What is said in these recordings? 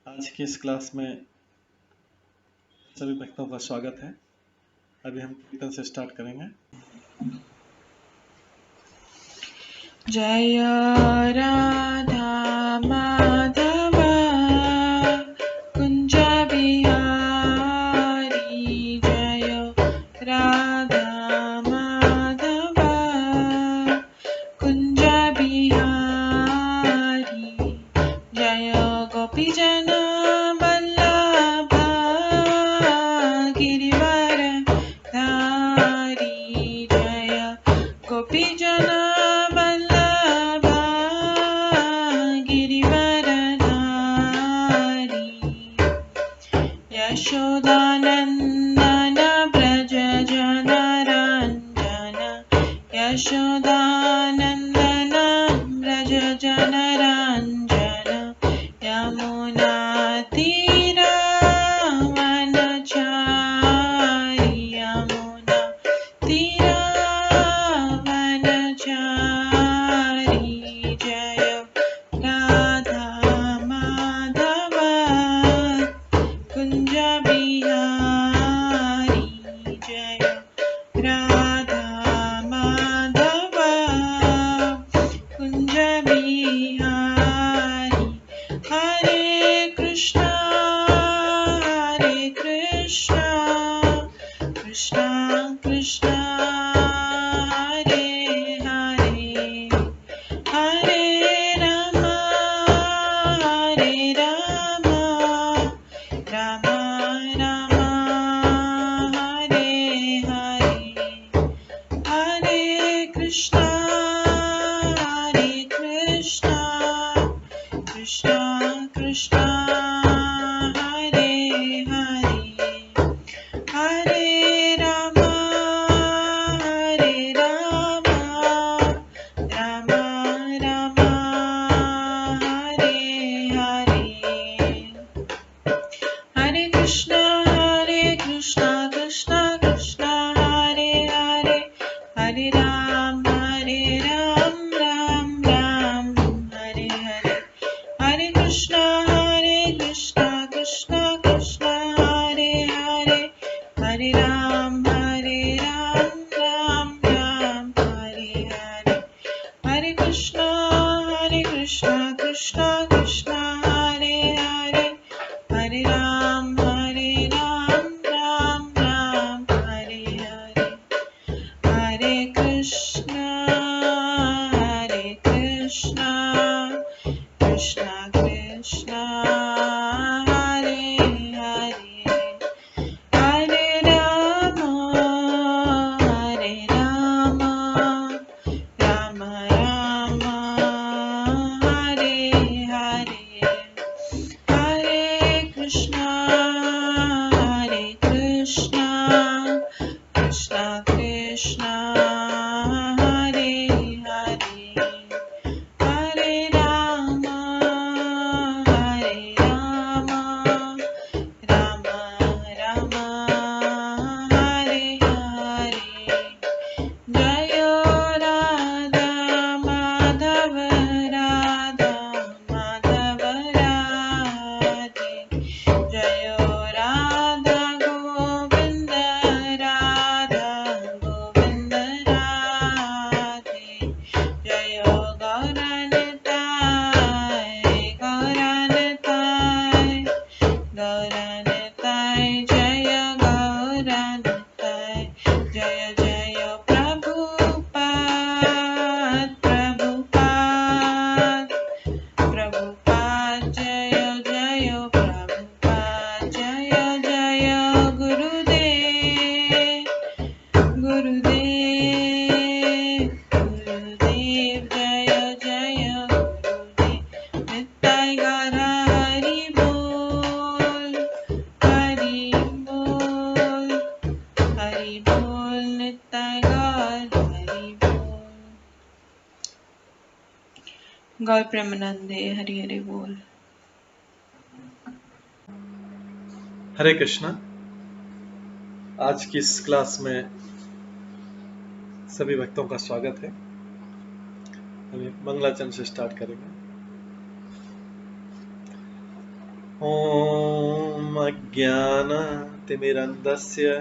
आज की इस क्लास में सभी भक्तों का स्वागत है। अभी हम कीर्तन से स्टार्ट करेंगे। जय राधा माधव कुंज बिहारी, जय राधा माधव कुंज बिहारी, जय गोपीजन वल्लभ गिरिवर धारी, जय गोपीजन वल्लभ गिरिवर धारी, यशोदानंदन व्रज जनरंजन, यशोदानंदन व्रज जनरंजन, यमुना तीरावनचारी, यमुना तीरावनचारी, जय राधा माधव कुंज बिहारी, जय राधा माधव कुंज बिहारी, हरे कृष्णा कृष्णा कृष्णा हरे हरे, हरे राम राम राम हरे हरे, हरे कृष्णा कृष्णा कृष्णा हरे हरे, हरे राम राम राम हरे हरे, हरे कृष्णा कृष्णा कृष्णा हरे हरे, हरे राम राम राम हरे हरे, हरे कृष्णा कृष्णा कृष्णा हरे हरे, हरे राम राम राम हरे हरे, हरे कृष्णा कृष्णा कृष्णा हरे हरे, हरे राम राम राम हरे हरे, हरे कृष्णा कृष्णा कृष्णा हरे हरे, हरे राम राम राम हरे हरे, हरे कृष्णा कृष्णा कृष्णा हरे हरे, हरे राम राम राम हरे हरे, जय राधा माधव राधे, जय राधा गोविंद राधे, जय गौरनिताय जय गौरनिताय, जय जय प्रभुपाद जय जय प्रभुपाद, जय जय गुरुदेव जय जय गुरुदेव, नित्य गौर हरि बोल नित्य गौर हरि बोल। गौर प्रेमानंदे हरि हरि बोल। हरे कृष्णा। आज की इस क्लास में सभी भक्तों का स्वागत है। अभी मंगलाचरण से स्टार्ट करेंगे। ॐ अज्ञानतिमिरन्धस्य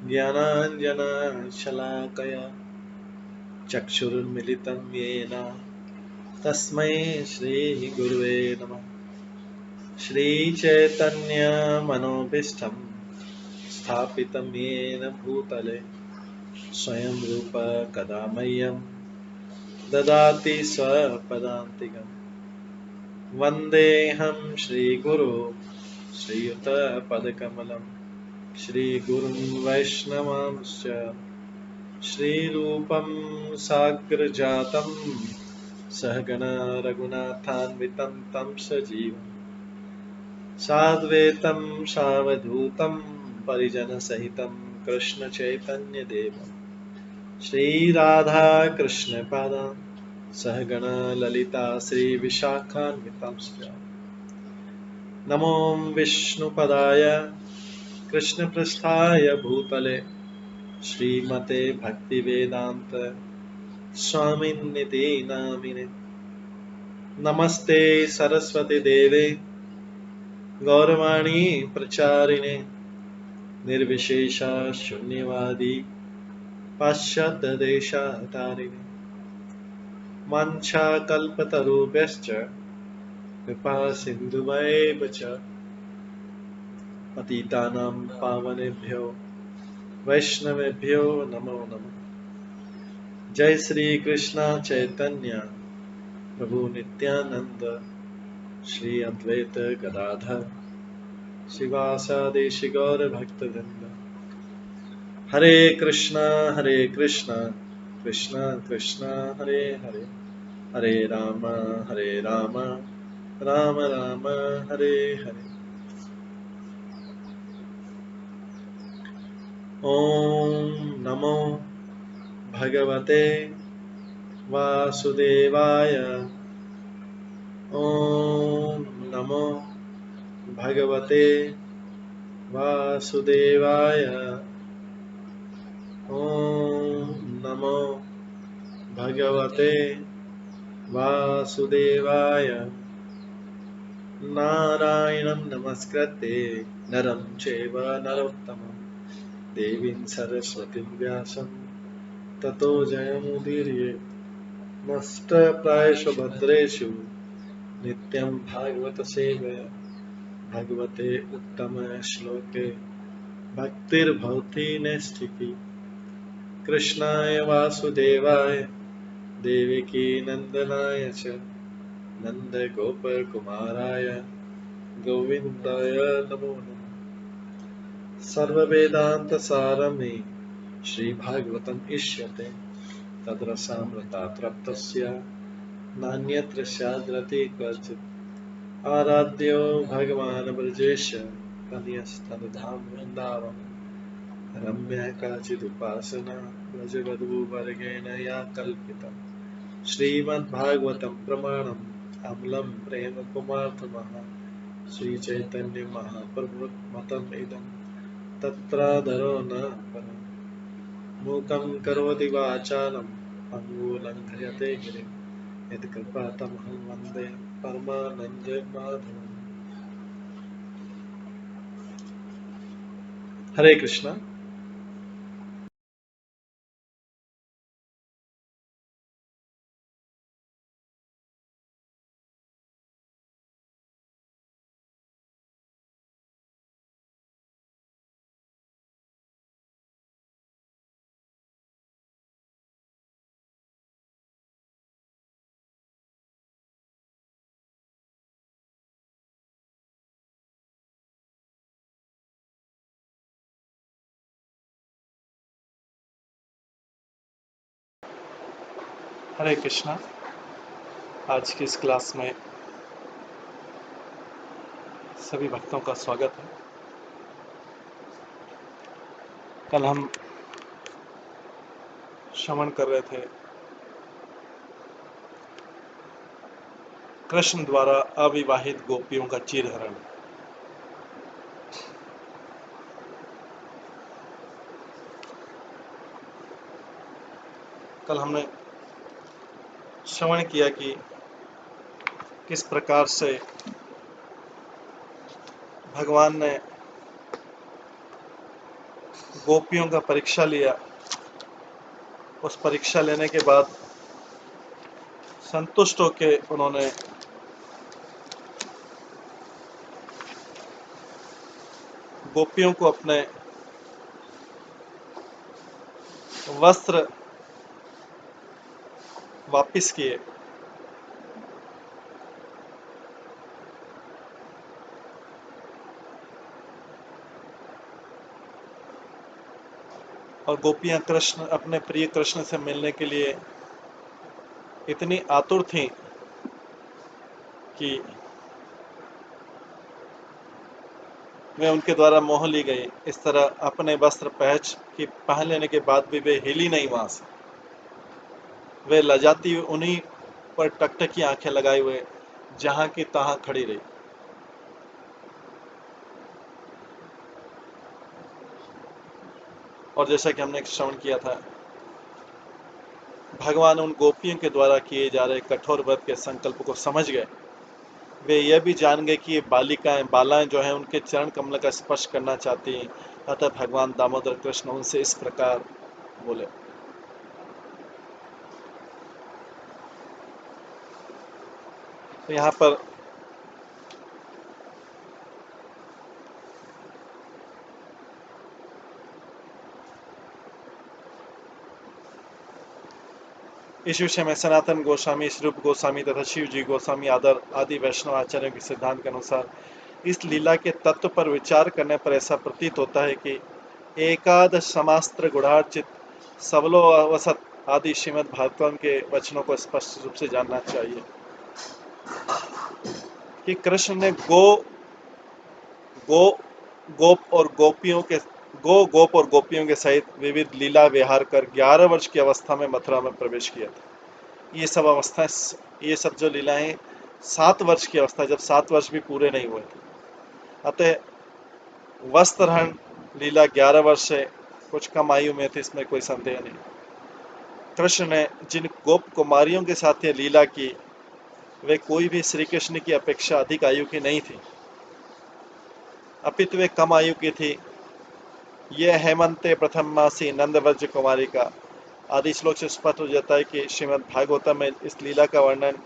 ज्ञानाञ्जनशलाकया चक्षुरुन्मिलितं येन तस्मै श्रीगुरुवे नमः। श्रीचैतन्यमनोभीष्टं स्थापितं येन भूतले स्वयं रूप कदा मह्यं ददाति स्वपदान्तिकम्। वन्देऽहं श्रीगुरो श्रीयुतपदकमलं श्रीगुरुं वैष्णवांश्च श्रीरूपं साग्रजातं सहगण रघुनाथान्वितं तं सजीवं साद्वैतं सावधूतं परिजनसहितं कृष्णचैतन्यदेवं श्रीराधाकृष्णपादान् सहगण ललिता श्रीविशाखान्वितांश्च नमो विष्णुपदाय कृष्णपृष्ठाय भूतले श्रीमते भक्तिवेदान्त स्वामिन्निति नामिने। नमस्ते सरस्वती देवे गौरवाणी प्रचारिणे निर्विशेष शून्यवादी पाश्चात्य देशातारिणे। वाञ्छाकल्पतरुभ्यश्च कृपा सिन्धुभ्येव च पतितानां पावनेभ्यो वैष्णवेभ्यो नमो नमः। जय श्री कृष्ण चैतन्य प्रभु नित्यानंद श्री अद्वैत गदाधर शिवासादि गौर भक्तवृंद। हरे कृष्णा कृष्णा कृष्ण हरे हरे, हरे राम राम राम हरे हरे। ओम नमो भगवते वासुदेवाय। ओम नमो भगवते वासुदेवाय। ओम नमो भगवते वासुदेवाय। नारायणं नमस्कृत्य नरं चैव नरोत्तमं देवीं सरस्वतीं व्यासं ततो जयमुदीरये। नष्टप्रायेषु भद्रेषु नित्यं भागवत सेवया भगवते उत्तम श्लोके भक्तिर्भवति नैष्ठिकी। कृष्णाय वासुदेवाय देवकी नंदनाय च नन्दगोपकुमाराय गोविन्दाय नमो नमः। सर्ववेदान्तसारमे श्रीभागवतम् इष्यते तद्रसामृतात् नान्यत्र स्याद्रति क्वचित्। आराध्यो भगवान् ब्रजेश कन्यस्तनधाम वृन्दावन रम्या काचिदुपासना व्रजवधूवर्गेण या कल्पिता। श्रीमद्भागवतं प्रमाणम् अमलं प्रेम कुमार्थमः श्रीचैतन्य महाप्रभुमतम् इदं तत्रादरो न परम्। मूकं करोति वाचालं पङ्गुलङ्घयते गिरिं यत्कृपातमहं वन्दे परमानन्दमाधवम्। हरे कृष्णा। हरे कृष्णा। आज की इस क्लास में सभी भक्तों का स्वागत है। कल हम श्रवण कर रहे थे कृष्ण द्वारा अविवाहित गोपियों का चीरहरण। कल हमने श्रवण किया कि किस प्रकार से भगवान ने गोपियों का परीक्षा लिया। उस परीक्षा लेने के बाद संतुष्ट होकर उन्होंने गोपियों को अपने वस्त्र वापिस किए। और गोपियां कृष्ण, अपने प्रिय कृष्ण से मिलने के लिए इतनी आतुर थीं कि वे उनके द्वारा मोह ली गई। इस तरह अपने वस्त्र पहन लेने के बाद भी वे हिली नहीं वहां से। वे लजाती हुई उन्हीं पर टकटकी आंखें लगाए हुए जहां की तहां खड़ी रही। और जैसा कि हमने श्रवण किया था, भगवान उन गोपियों के द्वारा किए जा रहे कठोर व्रत के संकल्प को समझ गए। वे यह भी जान गए कि ये बालाएं जो हैं उनके चरण कमल का स्पर्श करना चाहती हैं। अतः भगवान दामोदर कृष्ण उनसे इस प्रकार बोले। तो यहाँ पर इस विषय में सनातन गोस्वामी, स्वरूप गोस्वामी तथा शिव जी गोस्वामी आदि वैष्णव आचार्यों के सिद्धांत के अनुसार इस लीला के तत्व पर विचार करने पर ऐसा प्रतीत होता है कि एकादश समास्त्र गुणार्चित सबलो अवसत आदि श्रीमद् भागवतम के वचनों को स्पष्ट रूप से जानना चाहिए कि कृष्ण ने गोप और गोपियों के सहित विविध लीला विहार कर 11 वर्ष की अवस्था में मथुरा में प्रवेश किया था। ये सब जो लीलाएं 7 वर्ष की अवस्था, जब 7 वर्ष भी पूरे नहीं हुए थे। अतः वस्त्रहरण लीला 11 वर्ष से कुछ कम आयु में थी, इसमें कोई संदेह नहीं। कृष्ण ने जिन गोप कुमारियों के साथ ये लीला की, वे कोई भी श्री कृष्ण की अपेक्षा अधिक आयु की नहीं थी, अपितु वे कम आयु की थी। यह हेमंते प्रथम मासी नंदव्रज कुमारी का आदि श्लोक से स्पष्ट हो जाता है कि श्रीमद् भागवतम में इस लीला का वर्णन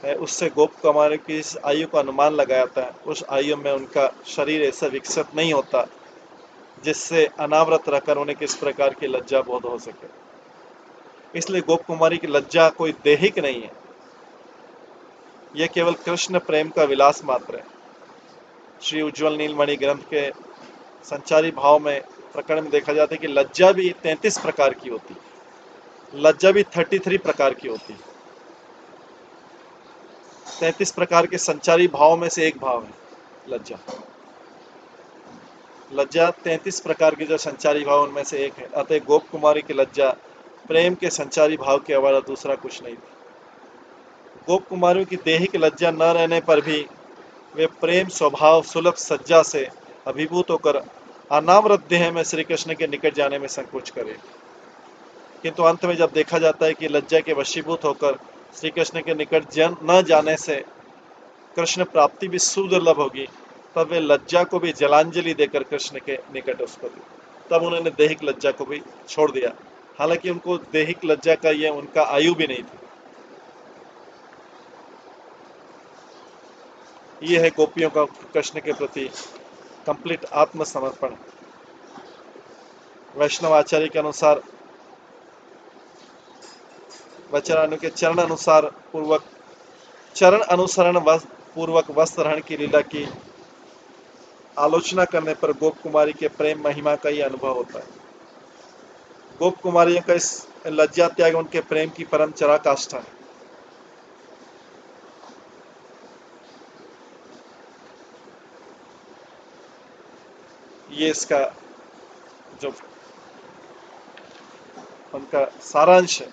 है। उससे गोप कुमारी की इस आयु का अनुमान लगाया जाता है। उस आयु में उनका शरीर ऐसा विकसित नहीं होता जिससे अनावृत रहकर उन्हें किस प्रकार की लज्जा बोध हो सके। इसलिए गोप कुमारी की लज्जा कोई दैहिक नहीं है, यह केवल कृष्ण प्रेम का विलास मात्र है। श्री उज्ज्वल नीलमणि ग्रंथ के संचारी भाव में प्रकरण में देखा जाता है कि लज्जा भी 33 प्रकार की होती है, लज्जा भी 33 प्रकार की होती है। 33 प्रकार के संचारी भाव में से एक भाव है लज्जा। लज्जा 33 प्रकार के जो संचारी भाव उनमें से एक है। अतः गोप कुमारी की लज्जा प्रेम के संचारी भाव के अलावा दूसरा कुछ नहीं थी। गोप कुमारियों की दैहिक लज्जा न रहने पर भी वे प्रेम स्वभाव सुलभ सज्जा से अभिभूत होकर अनावृत देह में श्री कृष्ण के निकट जाने में संकोच करे। किंतु अंत में जब देखा जाता है कि लज्जा के वशीभूत होकर श्री कृष्ण के निकट न जाने से कृष्ण प्राप्ति भी सुदुर्लभ होगी, तब वे लज्जा को भी जलांजलि देकर कृष्ण के निकट उसको दी। तब उन्होंने दैहिक लज्जा को भी छोड़ दिया। हालांकि उनको दैहिक लज्जा का यह उनका आयु भी नहीं थी। ये है गोपियों का कृष्ण के प्रति कंप्लीट आत्मसमर्पण। वैष्णव आचार्य के अनुसार वचनानु के चरण अनुसरण पूर्वक वस्त्रहरण की लीला की आलोचना करने पर गोप कुमारी के प्रेम महिमा का ही अनुभव होता है। गोप कुमारियों का इस लज्जा त्याग उनके प्रेम की परम पराकाष्ठा है। ये इसका जो उनका सारांश है।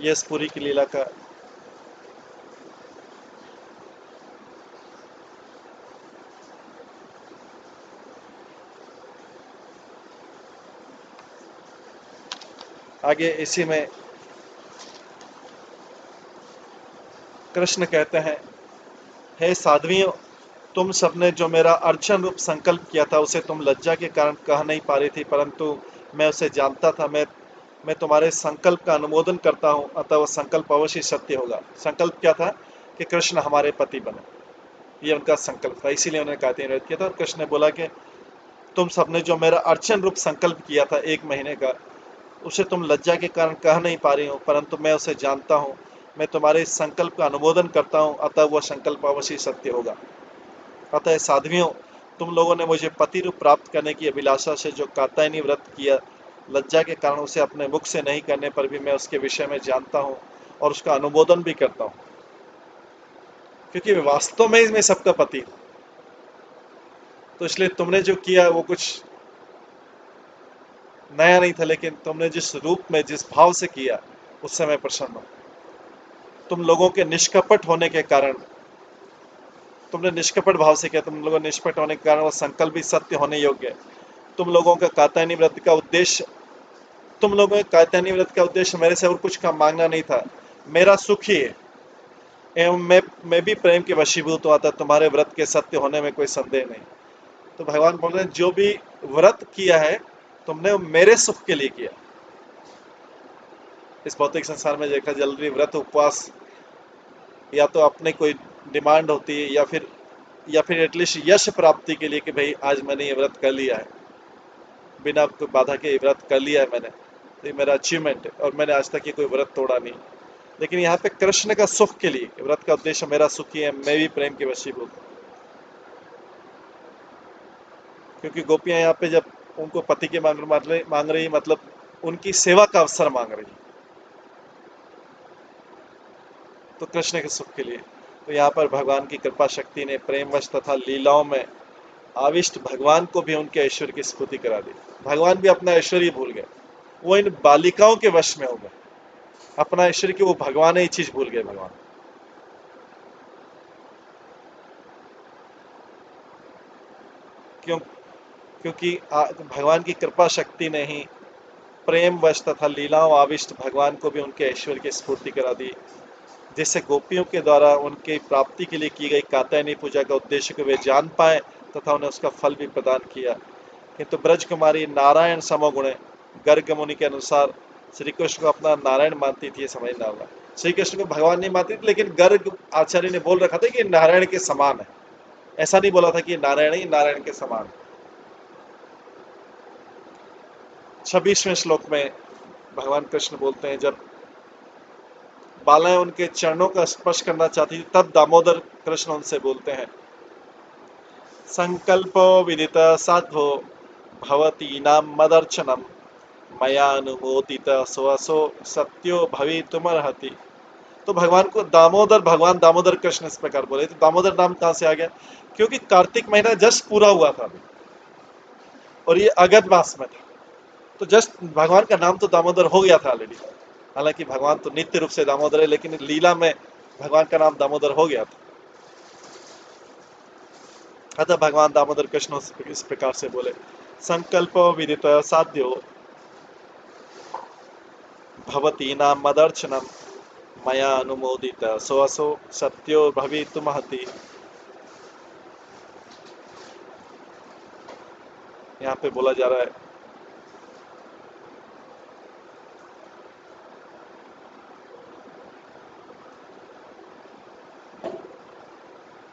ये इस पूरी की लीला का आगे इसी में कृष्ण कहते हैं, हे साध्वियों, तुम सबने जो मेरा अर्चन रूप संकल्प किया था उसे तुम लज्जा के कारण कह नहीं पा रही थी, परंतु मैं उसे जानता था। मैं तुम्हारे संकल्प का अनुमोदन करता हूँ, अतः वह संकल्प अवश्य सत्य होगा। संकल्प क्या था? कि कृष्ण हमारे पति बने, ये उनका संकल्प था, इसीलिए उन्होंने कात्यायनी व्रत किया था। और कृष्ण ने बोला कि तुम सबने जो मेरा अर्चन रूप संकल्प किया था 1 महीने का, उसे तुम लज्जा के कारण कह नहीं पा रही हो, परंतु मैं उसे जानता हूँ। मैं तुम्हारे इस संकल्प का अनुमोदन करता हूँ, अतः वह संकल्प अवश्य सत्य होगा। अतः साध्वियों, तुम लोगों ने मुझे पति रूप प्राप्त करने की अभिलाषा से जो कात्यायनी व्रत किया, लज्जा के कारण उसे अपने मुख से नहीं करने पर भी मैं उसके विषय में जानता हूँ और उसका अनुमोदन भी करता हूँ, क्योंकि वास्तव में मैं सबका पति हूँ। तो इसलिए तुमने जो किया वो कुछ नया नहीं था, लेकिन तुमने जिस रूप में जिस भाव से किया उससे मैं प्रसन्न हूँ। तुम लोगों के निष्कपट होने के कारण, तुमने निष्कपट भाव से किया, तुम लोगों निष्कपट होने के कारण वो संकल्प भी सत्य होने योग्य है। तुम लोगों का कात्यायनी व्रत का उद्देश्य तुम लोगों के कात्यायनी व्रत का उद्देश्य मेरे से और कुछ का मांगना नहीं था, मेरा सुख ही है। एवं मैं भी प्रेम के वशीभूत हुआ था, तुम्हारे व्रत के सत्य होने में कोई संदेह नहीं। तो भगवान बोल रहे हैं, जो भी व्रत किया है तुमने वो मेरे सुख के लिए किया। इस भौतिक संसार में देखा जल्दी व्रत उपवास या तो अपने कोई डिमांड होती है या फिर एटलीस्ट यश प्राप्ति के लिए कि भाई आज मैंने ये व्रत कर लिया है, बिना कोई बाधा के ये व्रत कर लिया है मैंने, तो ये मेरा अचीवमेंट है और मैंने आज तक ये कोई व्रत तोड़ा नहीं। लेकिन यहाँ पे कृष्ण का सुख के लिए, व्रत का उद्देश्य मेरा सुख ही है, मैं भी प्रेम के वशीभूत हूँ। क्योंकि गोपियां यहाँ पे जब उनको पति के मांग रही मतलब उनकी सेवा का अवसर मांग रही, तो कृष्ण के सुख के लिए। तो यहाँ पर भगवान की कृपा शक्ति ने प्रेमवश तथा लीलाओं में आविष्ट भगवान को भी उनके ऐश्वर्य की स्फूर्ति करा दी। भगवान भी अपना ऐश्वर्य भूल गए, वो इन बालिकाओं के वश में हो गए, अपना ऐश्वर्य की वो भगवान ही चीज भूल गए भगवान। क्यों? क्योंकि भगवान की कृपा शक्ति ने ही प्रेम वश तथा लीलाओं आविष्ट भगवान को भी उनके ऐश्वर्य की स्फूर्ति करा दी, जिससे गोपियों के द्वारा उनकी प्राप्ति के लिए की गई कात्यायनी पूजा का उद्देश्य को वे जान पाए तथा उन्हें उसका फल भी प्रदान किया। किंतु ब्रज कुमारी नारायण समोगुण गर्ग मुनि के अनुसार श्री कृष्ण को अपना नारायण मानती थी, समझना होगा। श्री कृष्ण को भगवान नहीं मानती थी, लेकिन गर्ग आचार्य ने बोल रखा था कि नारायण के समान है, ऐसा नहीं बोला था कि नारायण ही नारायण के समान। 26वें श्लोक में भगवान कृष्ण बोलते हैं, जब बालाएं उनके चरणों का स्पर्श करना चाहती थी तब दामोदर कृष्ण उनसे बोलते हैं, संकल्पो विदित साध्वो भवती नाम मदर्चनम मया अनुमोदित सोअसो सत्यो भवितुमर्हति। तो भगवान को दामोदर, भगवान दामोदर कृष्ण इस प्रकार बोले। तो दामोदर नाम कहां से आ गया? क्योंकि कार्तिक महीना जस्ट पूरा हुआ था अभी और ये अगस्त मास में था, तो जस्ट भगवान का नाम तो दामोदर हो गया था ऑलरेडी। हालांकि भगवान तो नित्य रूप से दामोदर है, लेकिन लीला में भगवान का नाम दामोदर हो गया था। अतः भगवान दामोदर कृष्ण इस प्रकार से बोले, संकल्प विदित साध्यो भवती नाम मदर्चनम मया अनुमोदित सोअसो सत्यो भवितुमर्हति। यहाँ पे बोला जा रहा है,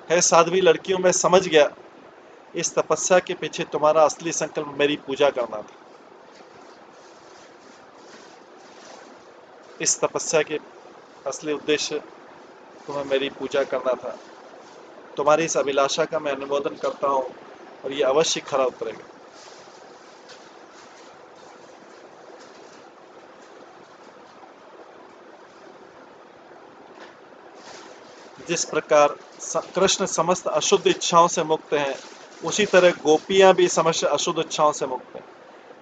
है साध्वी लड़कियों, मैं समझ गया इस तपस्या के पीछे तुम्हारा असली संकल्प मेरी पूजा करना था। इस तपस्या के असली उद्देश्य तुम्हें मेरी पूजा करना था। तुम्हारी इस अभिलाषा का मैं अनुमोदन करता हूँ और ये अवश्य खरा उतरेगा। जिस प्रकार कृष्ण समस्त अशुद्ध इच्छाओं से मुक्त हैं, उसी तरह गोपियां भी समस्त अशुद्ध इच्छाओं से मुक्त हैं।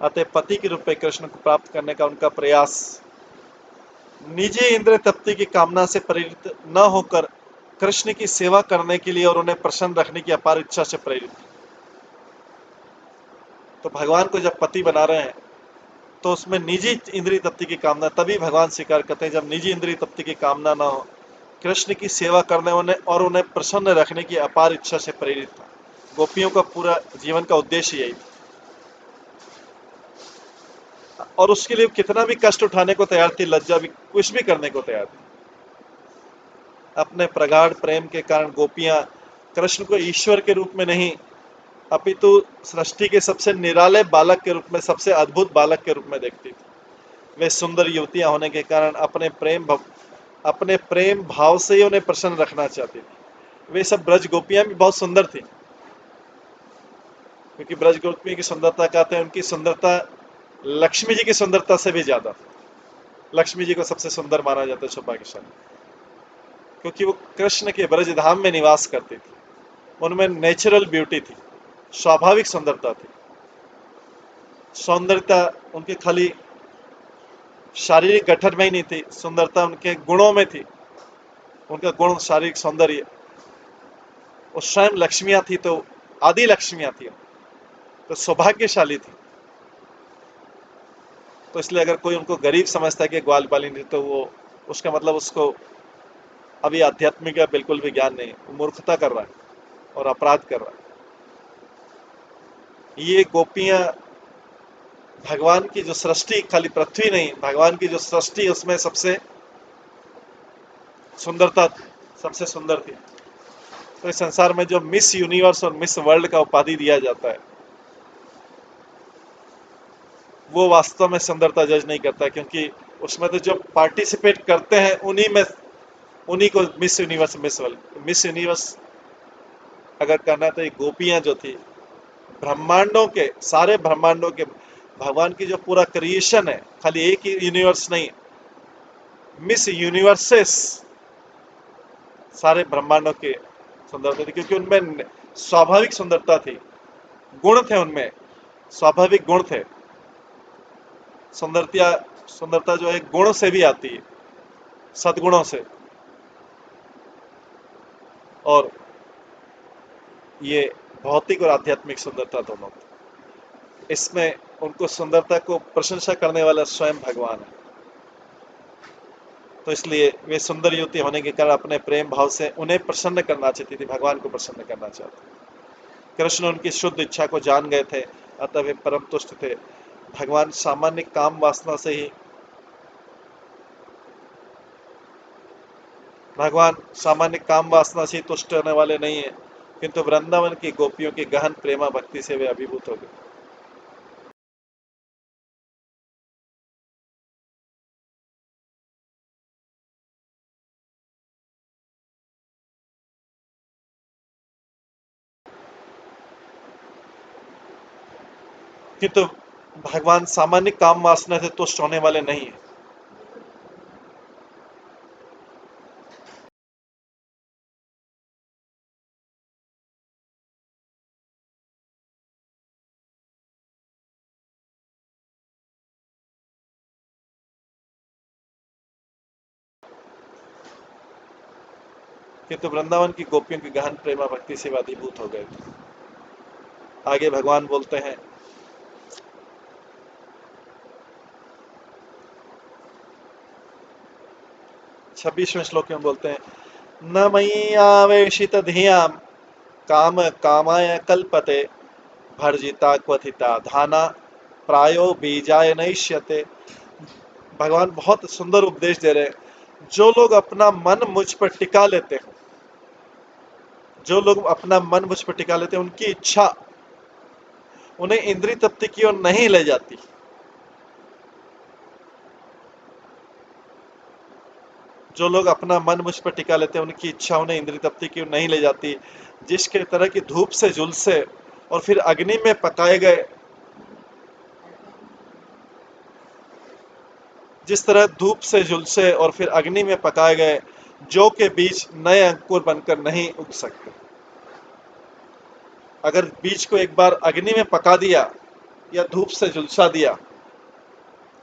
अतः पति के रूप में कृष्ण को प्राप्त करने का उनका प्रयास निजी इंद्रिय तृप्ति की कामना से प्रेरित न होकर कृष्ण की सेवा करने के लिए और उन्हें प्रसन्न रखने की अपार इच्छा से प्रेरित। तो भगवान को जब पति बना रहे हैं तो उसमें निजी इंद्रिय तृप्ति की कामना तभी भगवान स्वीकार करते हैं जब निजी इंद्रिय तृप्ति की कामना ना हो, कृष्ण की सेवा करने और उन्हें प्रसन्न रखने की अपार इच्छा से प्रेरित था। गोपियों का पूरा जीवन का उद्देश्य यही था और उसके लिए कितना भी कष्ट उठाने को तैयार थी, लज्जा भी, कुछ भी करने को तैयार थी। अपने प्रगाढ़ प्रेम के कारण गोपियां कृष्ण को ईश्वर के रूप में नहीं अपितु सृष्टि के सबसे निराले बालक के रूप में, सबसे अद्भुत बालक के रूप में देखती थी। वे सुंदर युवतियां होने के कारण अपने प्रेम भाव से ही उन्हें प्रसन्न रखना चाहती थी। वे सब ब्रज गोपियां भी बहुत सुंदर थी, क्योंकि ब्रज गोपियों की सुंदरता कहते हैं, उनकी सुंदरता लक्ष्मी जी की सुंदरता से भी ज्यादा। लक्ष्मी जी को सबसे सुंदर माना जाता है, सौभाग्यशाली, क्योंकि वो कृष्ण के ब्रज धाम में निवास करती थी। उनमें नेचुरल ब्यूटी थी, स्वाभाविक सुंदरता थी। सौंदर्यता उनके खाली शारीरिक गठन में ही नहीं थी, सुंदरता उनके गुणों में थी। उनका गुण शारीरिक सौंदर्य, वो स्वयं लक्ष्मियां थी, तो आदि लक्ष्मियां थी, तो सौभाग्यशाली थी। तो इसलिए अगर कोई उनको गरीब समझता है कि ग्वाल बाली नहीं, तो वो उसका मतलब उसको अभी आध्यात्मिक का बिल्कुल भी ज्ञान नहीं, वो मूर्खता कर रहा है और अपराध कर रहा है। ये गोपियां भगवान की जो सृष्टि, खाली पृथ्वी नहीं, भगवान की जो सृष्टि उसमें सबसे सुंदरता, सबसे सुंदर थी। तो इस संसार में जो मिस यूनिवर्स और मिस वर्ल्ड का उपाधि दिया जाता है, वो वास्तव में सुंदरता जज नहीं करता, क्योंकि उसमें तो जो पार्टिसिपेट करते हैं उन्हीं को मिस यूनिवर्स, मिस यूनिवर्स अगर करना है तो ये गोपियां जो थी, ब्रह्मांडों के, सारे ब्रह्मांडों के, भगवान की जो पूरा क्रिएशन है, खाली एक ही यूनिवर्स नहीं, मिस यूनिवर्सेस, सारे ब्रह्मांडों के सुंदरता थी, क्योंकि उनमें स्वाभाविक सुंदरता थी, गुण थे उनमें, स्वाभाविक गुण थे। सुंदरता जो है गुण से भी आती है, सद्गुणों से। और ये भौतिक और आध्यात्मिक सुंदरता दोनों थी। इसमें उनको सुंदरता को प्रशंसा करने वाला स्वयं भगवान है। तो इसलिए वे सुंदर युवती होने के कारण अपने प्रेम भाव से उन्हें प्रसन्न करना चाहती थी, भगवान को प्रसन्न करना चाहती। कृष्ण उनकी शुद्ध इच्छा को जान गए थे, अतः वे परम तुष्ट थे। भगवान सामान्य काम वासना से ही तुष्ट होने वाले नहीं है, किंतु वृंदावन की गोपियों की गहन प्रेमा भक्ति से वे अभिभूत हो गए। किंतु भगवान सामान्य काम वासना से तुष्ट होने वाले नहीं है। किंतु वृंदावन की गोपियों की गहन प्रेमा भक्ति से अभिभूत हो गए थे। आगे भगवान बोलते हैं, 26वें श्लोक में बोलते हैं, न मयि आवेशित धियाम काम कामाय कल्पते भर्जिता क्वथिता धाना प्रायो बीजाय नैष्यते। भगवान बहुत सुंदर उपदेश दे रहे हैं। जो लोग अपना मन मुझ पर टिका लेते हैं, जो लोग अपना मन मुझ पर टिका लेते हैं, उनकी इच्छा उन्हें इंद्रिय तृप्ति की ओर नहीं ले जाती। जो लोग अपना मन मुझ पर टिका लेते हैं, उनकी इच्छा उन्हें इंद्रिय तृप्ति की ओर नहीं ले जाती। जिसके तरह की धूप से झुलसे और फिर अग्नि में पकाए गए, जिस तरह धूप से झुलसे और फिर अग्नि में पकाए गए जौ के बीज नए अंकुर बनकर नहीं उग सकते। अगर बीज को एक बार अग्नि में पका दिया या धूप से झुलसा दिया,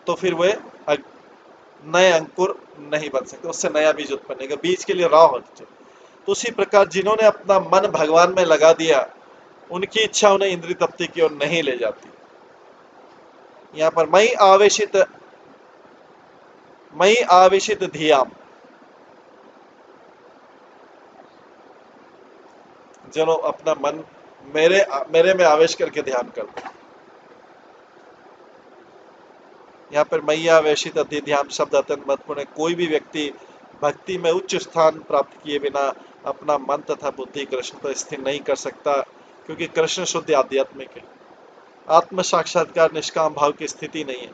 तो फिर वे नए अंकुर नहीं बन सकते, उससे नया बीज उत्पन्न होगा। बीज के लिए रॉ होना चाहिए। तो उसी प्रकार जिन्होंने अपना मन भगवान में लगा दिया, उनकी इच्छा उन्हें इंद्रिय तृप्ति की ओर नहीं ले जाती। यहाँ पर मई आवेशित धियाम, चलो अपना मन मेरे मेरे में आवेश करके ध्यान कर दो। यहाँ पर मई आवेशित ध्यान शब्द अत्यंत महत्वपूर्ण है। कोई भी व्यक्ति भक्ति में उच्च स्थान प्राप्त किए बिना अपना मन तथा बुद्धि कृष्ण पर स्थिर नहीं कर सकता, क्योंकि कृष्ण शुद्ध आध्यात्मिक है। आत्म साक्षात्कार निष्काम भाव की स्थिति नहीं है,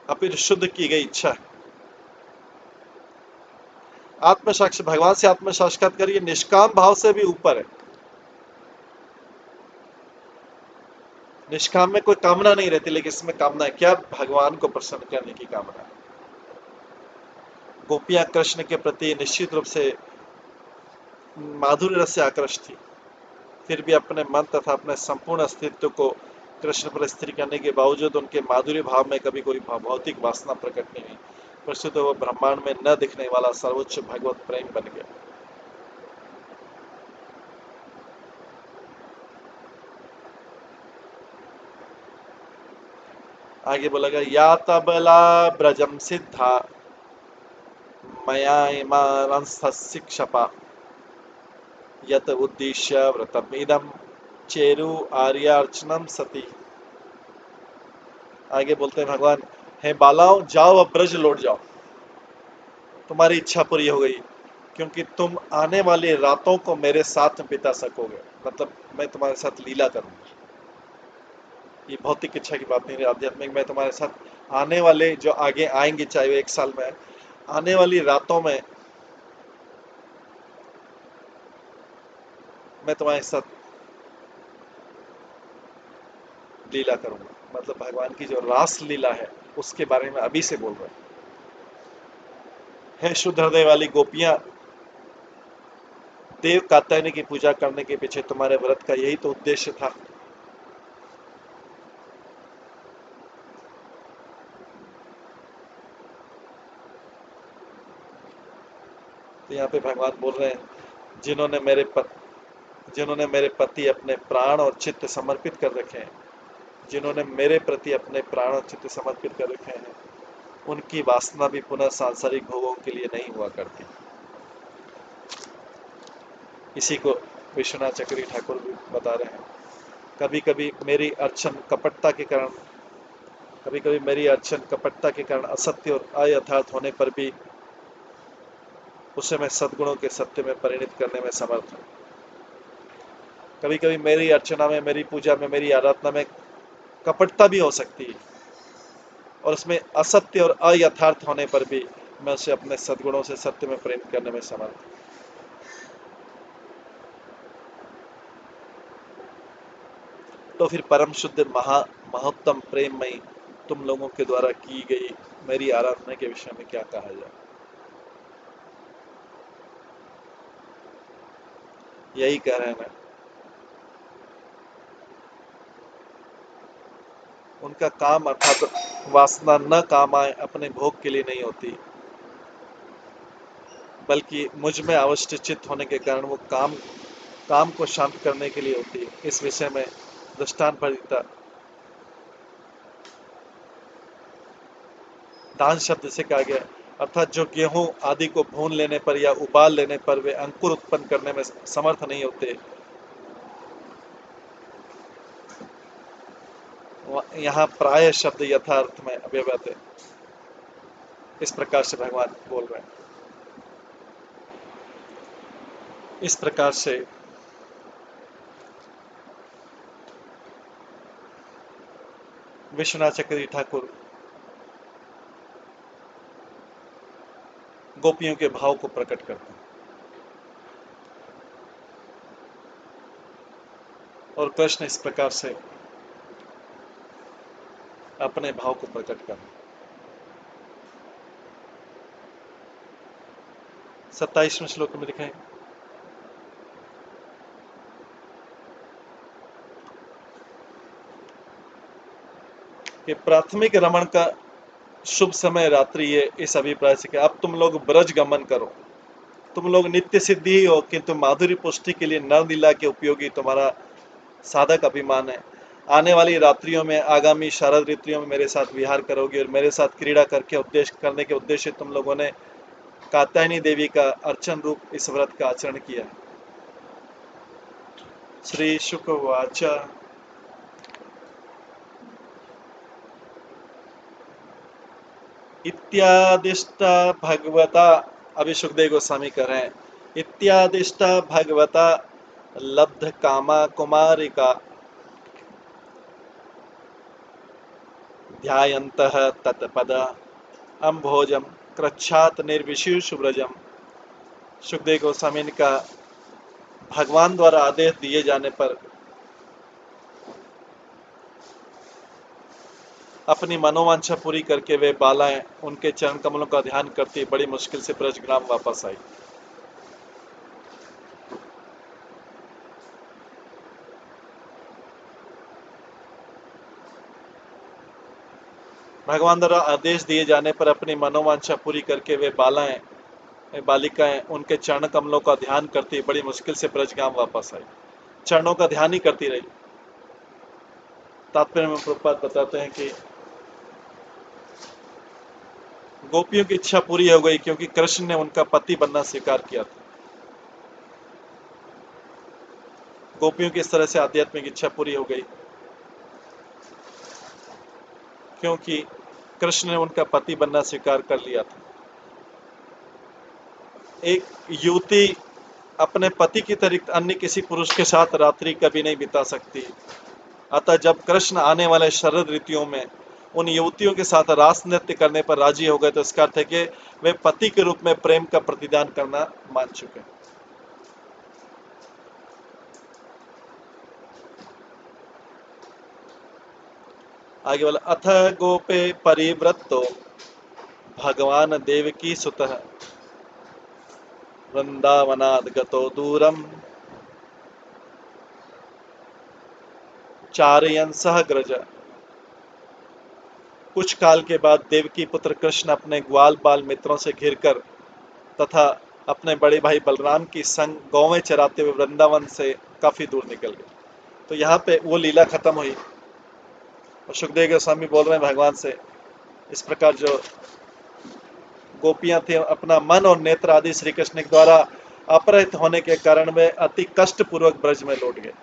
अपितु शुद्ध की गई इच्छा है। भगवान से आत्म साक्षात्कार ये निष्काम भाव से भी ऊपर है। निष्काम में कोई कामना नहीं रहती, लेकिन इसमें कामना है क्या? भगवान को प्रसन्न करने की कामना है। गोपियां कृष्ण के प्रति निश्चित रूप से माधुर्य रस से आकृष्ट थी, फिर भी अपने मन तथा अपने संपूर्ण अस्तित्व को कृष्ण पर स्थिर करने के बावजूद उनके माधुर्य भाव में कभी कोई भौतिक वासना प्रकट नहीं हुई। प्रस्तुत वो ब्रह्मांड में न दिखने वाला सर्वोच्च भगवत प्रेम बन गया। आगे बोलेगा, या तबला ब्रजम सिद्धा मया इमांस्थशिक्षपा यत उद्देश्य व्रतमिदं चेरु आर्यार्चनम सती। आगे बोलते हैं भगवान, हे बालाओं, जाओ अब ब्रज लौट जाओ, तुम्हारी इच्छा पूरी हो गई, क्योंकि तुम आने वाली रातों को मेरे साथ में बिता सकोगे। मतलब मैं तुम्हारे साथ लीला करूंगा। ये भौतिक इच्छा की बात नहीं है, आध्यात्मिक। मैं तुम्हारे साथ आने वाले जो आगे आएंगे, चाहे वो 1 साल में, आने वाली रातों में मैं तुम्हारे साथ लीला करूंगा। मतलब भगवान की जो रास लीला है उसके बारे में अभी से बोल रहे हैं। है शुद्ध हृदय वाली गोपियां, देव कात्यायनी की पूजा करने के पीछे तुम्हारे व्रत का यही तो उद्देश्य था। तो यहाँ पे भगवान बोल रहे हैं, जिन्होंने मेरे पति अपने प्राण और चित्त समर्पित कर रखे हैं, जिन्होंने मेरे प्रति अपने प्राण और चित्त समर्पित कर रखे हैं, उनकी वासना भी पुनः सांसारिक भोगों के लिए नहीं हुआ करती। इसी को विश्वनाथ चक्रवर्ती ठाकुर भी बता रहे हैं। कभी कभी मेरी अर्चन कपटता के कारण असत्य और अयथार्थ होने पर भी उसे मैं सद्गुणों के सत्य में परिणित करने में समर्थ हूँ। कभी कभी मेरी अर्चना में, मेरी पूजा में, मेरी आराधना में कपटता भी हो सकती है, और उसमें असत्य और अयथार्थ होने पर भी मैं उसे अपने सद्गुणों से सत्य में परिणित करने में समर्थ हूँ। तो फिर परम शुद्ध महोत्तम प्रेम में तुम लोगों के द्वारा की गई मेरी आराधना के विषय में क्या कहा जाए? यही कह रहे हैं ना, उनका काम अर्थात वासना न काम आए अपने भोग के लिए नहीं होती, बल्कि मुझ में अवश्य चित्त होने के कारण वो काम को शांत करने के लिए होती है। इस विषय में दृष्टांत भरिता दान शब्द से कहा गया, अर्थात जो गेहूं आदि को भून लेने पर या उबाल लेने पर वे अंकुर उत्पन्न करने में समर्थ नहीं होते, यहाँ प्राय शब्द यथार्थ में अव्यवहित है। इस प्रकार से भगवान बोल रहे हैं। इस प्रकार से विश्वनाथ चक्रवर्ती ठाकुर गोपियों के भाव को प्रकट करते हैं, और कृष्ण इस प्रकार से अपने भाव को प्रकट करते हैं। 27वें श्लोक में लिखा है कि प्राथमिक रमण का शुभ समय रात्रि है, इस अभिप्राय से कि अब तुम लोग ब्रज गमन करो। तुम लोग नित्य सिद्धि ही हो, किंतु माधुरी पुष्टि के लिए नर लीला के उपयोगी तुम्हारा साधक अभिमान है। आने वाली रात्रियों में, आगामी शरद ऋतुओं में मेरे साथ विहार करोगी और मेरे साथ क्रीड़ा करने के उद्देश्य तुम लोगों ने कात्यायनी देवी का अर्चन रूप इस व्रत का आचरण किया। श्री शुक उवाच इत्यादिष्ट भगवता, अभी सुखदेव गोस्वामी कर रहे हैं, इत्यादिष्ट भगवता लब्ध कामा कुमारिका ध्यायन्तः तत्पद अम्भोजम कृच्छात निर्विशीर्ष व्रजम। सुखदेव गोस्वामी का भगवान द्वारा आदेश दिए जाने पर अपनी मनोवांछा पूरी करके वे बालाएं उनके चरण कमलों का ध्यान करती बड़ी मुश्किल से ब्रजग्राम वापस आई। भगवान द्वारा आदेश दिए जाने पर अपनी मनोवांछा पूरी करके वे बालिकाएं उनके चरण कमलों का ध्यान करती बड़ी मुश्किल से ब्रजगाम वापस आई। चरणों का ध्यान ही करती रही। तात्पर्य में प्रभुपाद बताते हैं कि गोपियों की इच्छा पूरी हो गई क्योंकि कृष्ण ने उनका पति बनना स्वीकार किया था। गोपियों की इस तरह से आध्यात्मिक इच्छा पूरी हो गई क्योंकि कृष्ण ने उनका पति बनना स्वीकार कर लिया था। एक युवती अपने पति की तरह अन्य किसी पुरुष के साथ रात्रि कभी नहीं बिता सकती। अतः जब कृष्ण आने वाले शरद ऋतुओं में उन युवतियों के साथ रास नृत्य करने पर राजी हो गए तो इसका अर्थ है कि वे पति के रूप में प्रेम का प्रतिदान करना मान चुके। आगे वाला, अथ गोपे परिवृत्तो भगवान देवकी सुतः वृंदावनाद गतो दूरम चारयन सह ग्रज। कुछ काल के बाद देवकी पुत्र कृष्ण अपने ग्वाल बाल मित्रों से घिरकर तथा अपने बड़े भाई बलराम की संग गौवें चराते हुए वृंदावन से काफी दूर निकल गए। तो यहाँ पे वो लीला खत्म हुई और सुखदेव गोस्वामी बोल रहे हैं भगवान से, इस प्रकार जो गोपियां थी अपना मन और नेत्र आदि श्री कृष्ण के द्वारा अपहृत होने के कारण वे अति कष्ट पूर्वक ब्रज में लौट गए।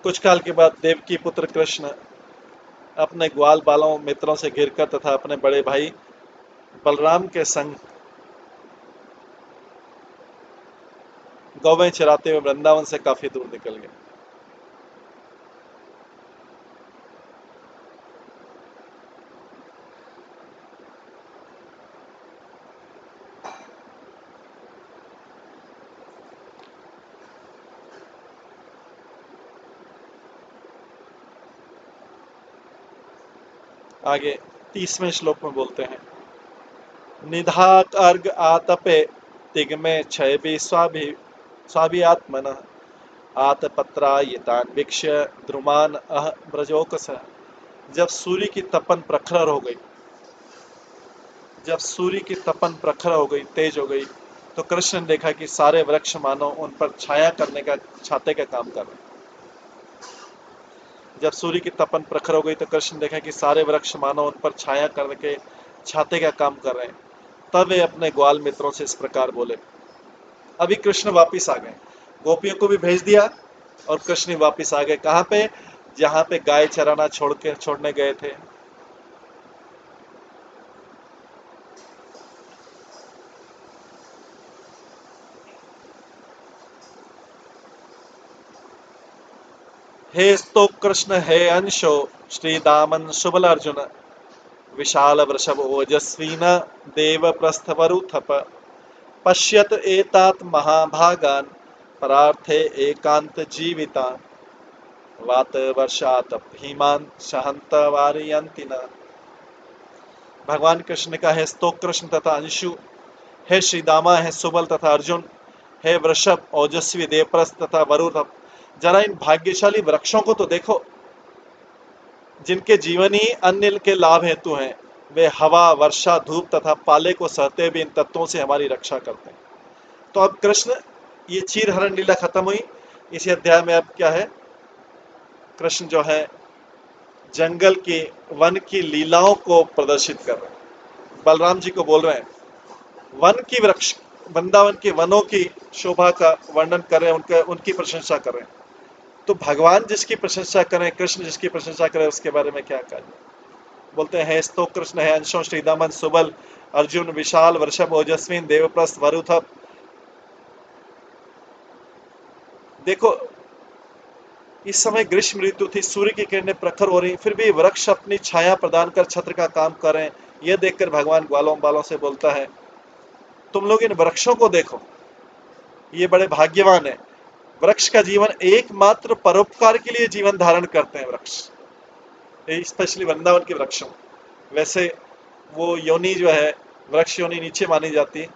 कुछ काल के बाद देवकी पुत्र कृष्ण अपने ग्वाल बालों मित्रों से घिरकर तथा अपने बड़े भाई बलराम के संग गौवें चराते हुए वृंदावन से काफी दूर निकल गए। आगे 30वें श्लोक में बोलते हैं, निधाक अर्घ आतपे तिग्मे क्षय भी स्वाभि आत्मन आतपत्रायितान वीक्ष्य द्रुमान अह ब्रजोकस। जब सूर्य की तपन प्रखर हो गई, जब सूर्य की तपन प्रखर हो गई, तेज हो गई, तो कृष्ण ने देखा कि सारे वृक्ष मानो उन पर छाया करने का छाते का काम कर रहे। जब सूर्य की तपन प्रखर हो गई तो कृष्ण ने देखा कि सारे वृक्ष मानो उन पर छाया करने के छाते का काम कर रहे हैं। तब वे अपने ग्वाल मित्रों से इस प्रकार बोले। अभी कृष्ण वापिस आ गए, गोपियों को भी भेज दिया और कृष्ण वापिस आ गए। कहाँ पे? जहाँ पे गाय चराना छोड़ने गए थे। हे स्तो कृष्ण हे अंशो श्री दामन सुबल अर्जुन विशाल वृषभ ओजस्वीन देव प्रस्थवरुथप पश्यत एतात महाभागान परार्थे एकांत जीविता वात वर्षात भीमान सहंत वारियंति न। भगवान कृष्ण का है स्तो कृष्ण तथा अंशु, हे श्रीदामा, है सुबल तथा अर्जुन, हे वृषभ ओजस्वी देवप्रस्थ तथा वरुथप। जरा इन भाग्यशाली वृक्षों को तो देखो जिनके जीवन ही अन्य के लाभ हेतु हैं। वे हवा, वर्षा, धूप तथा पाले को सहते हुए इन तत्वों से हमारी रक्षा करते हैं। तो अब कृष्ण, ये चीर हरण लीला खत्म हुई। इसी अध्याय में अब क्या है, कृष्ण जो है जंगल की, वन की लीलाओं को प्रदर्शित कर रहे हैं। बलराम जी को बोल रहे हैं, वन की वृक्ष, वृंदावन के वनों की शोभा का वर्णन कर रहे हैं, उनकी प्रशंसा कर रहे हैं। तो भगवान जिसकी प्रशंसा करें, कृष्ण जिसकी प्रशंसा करें, उसके बारे में क्या कहें। बोलते हैं, स्तो कृष्ण है अंशों श्रीदामन सुबल, अर्जुन विशाल वृषभ ओजस्विन देवप्रस्थ वरुथप। देखो, इस समय ग्रीष्म ऋतु थी, सूर्य की किरणें प्रखर हो रही, फिर भी वृक्ष अपनी छाया प्रदान कर छत्र का काम कर रहे हैं। यह देखकर भगवान ग्वालों बालों से बोलता है, तुम लोग इन वृक्षों को देखो, ये बड़े भाग्यवान है। वृक्ष का जीवन एकमात्र परोपकार के लिए जीवन धारण करते हैं वृक्ष, स्पेशली वृंदावन के वृक्षों। वैसे वो योनि जो है, वृक्ष योनि नीचे मानी जाती है,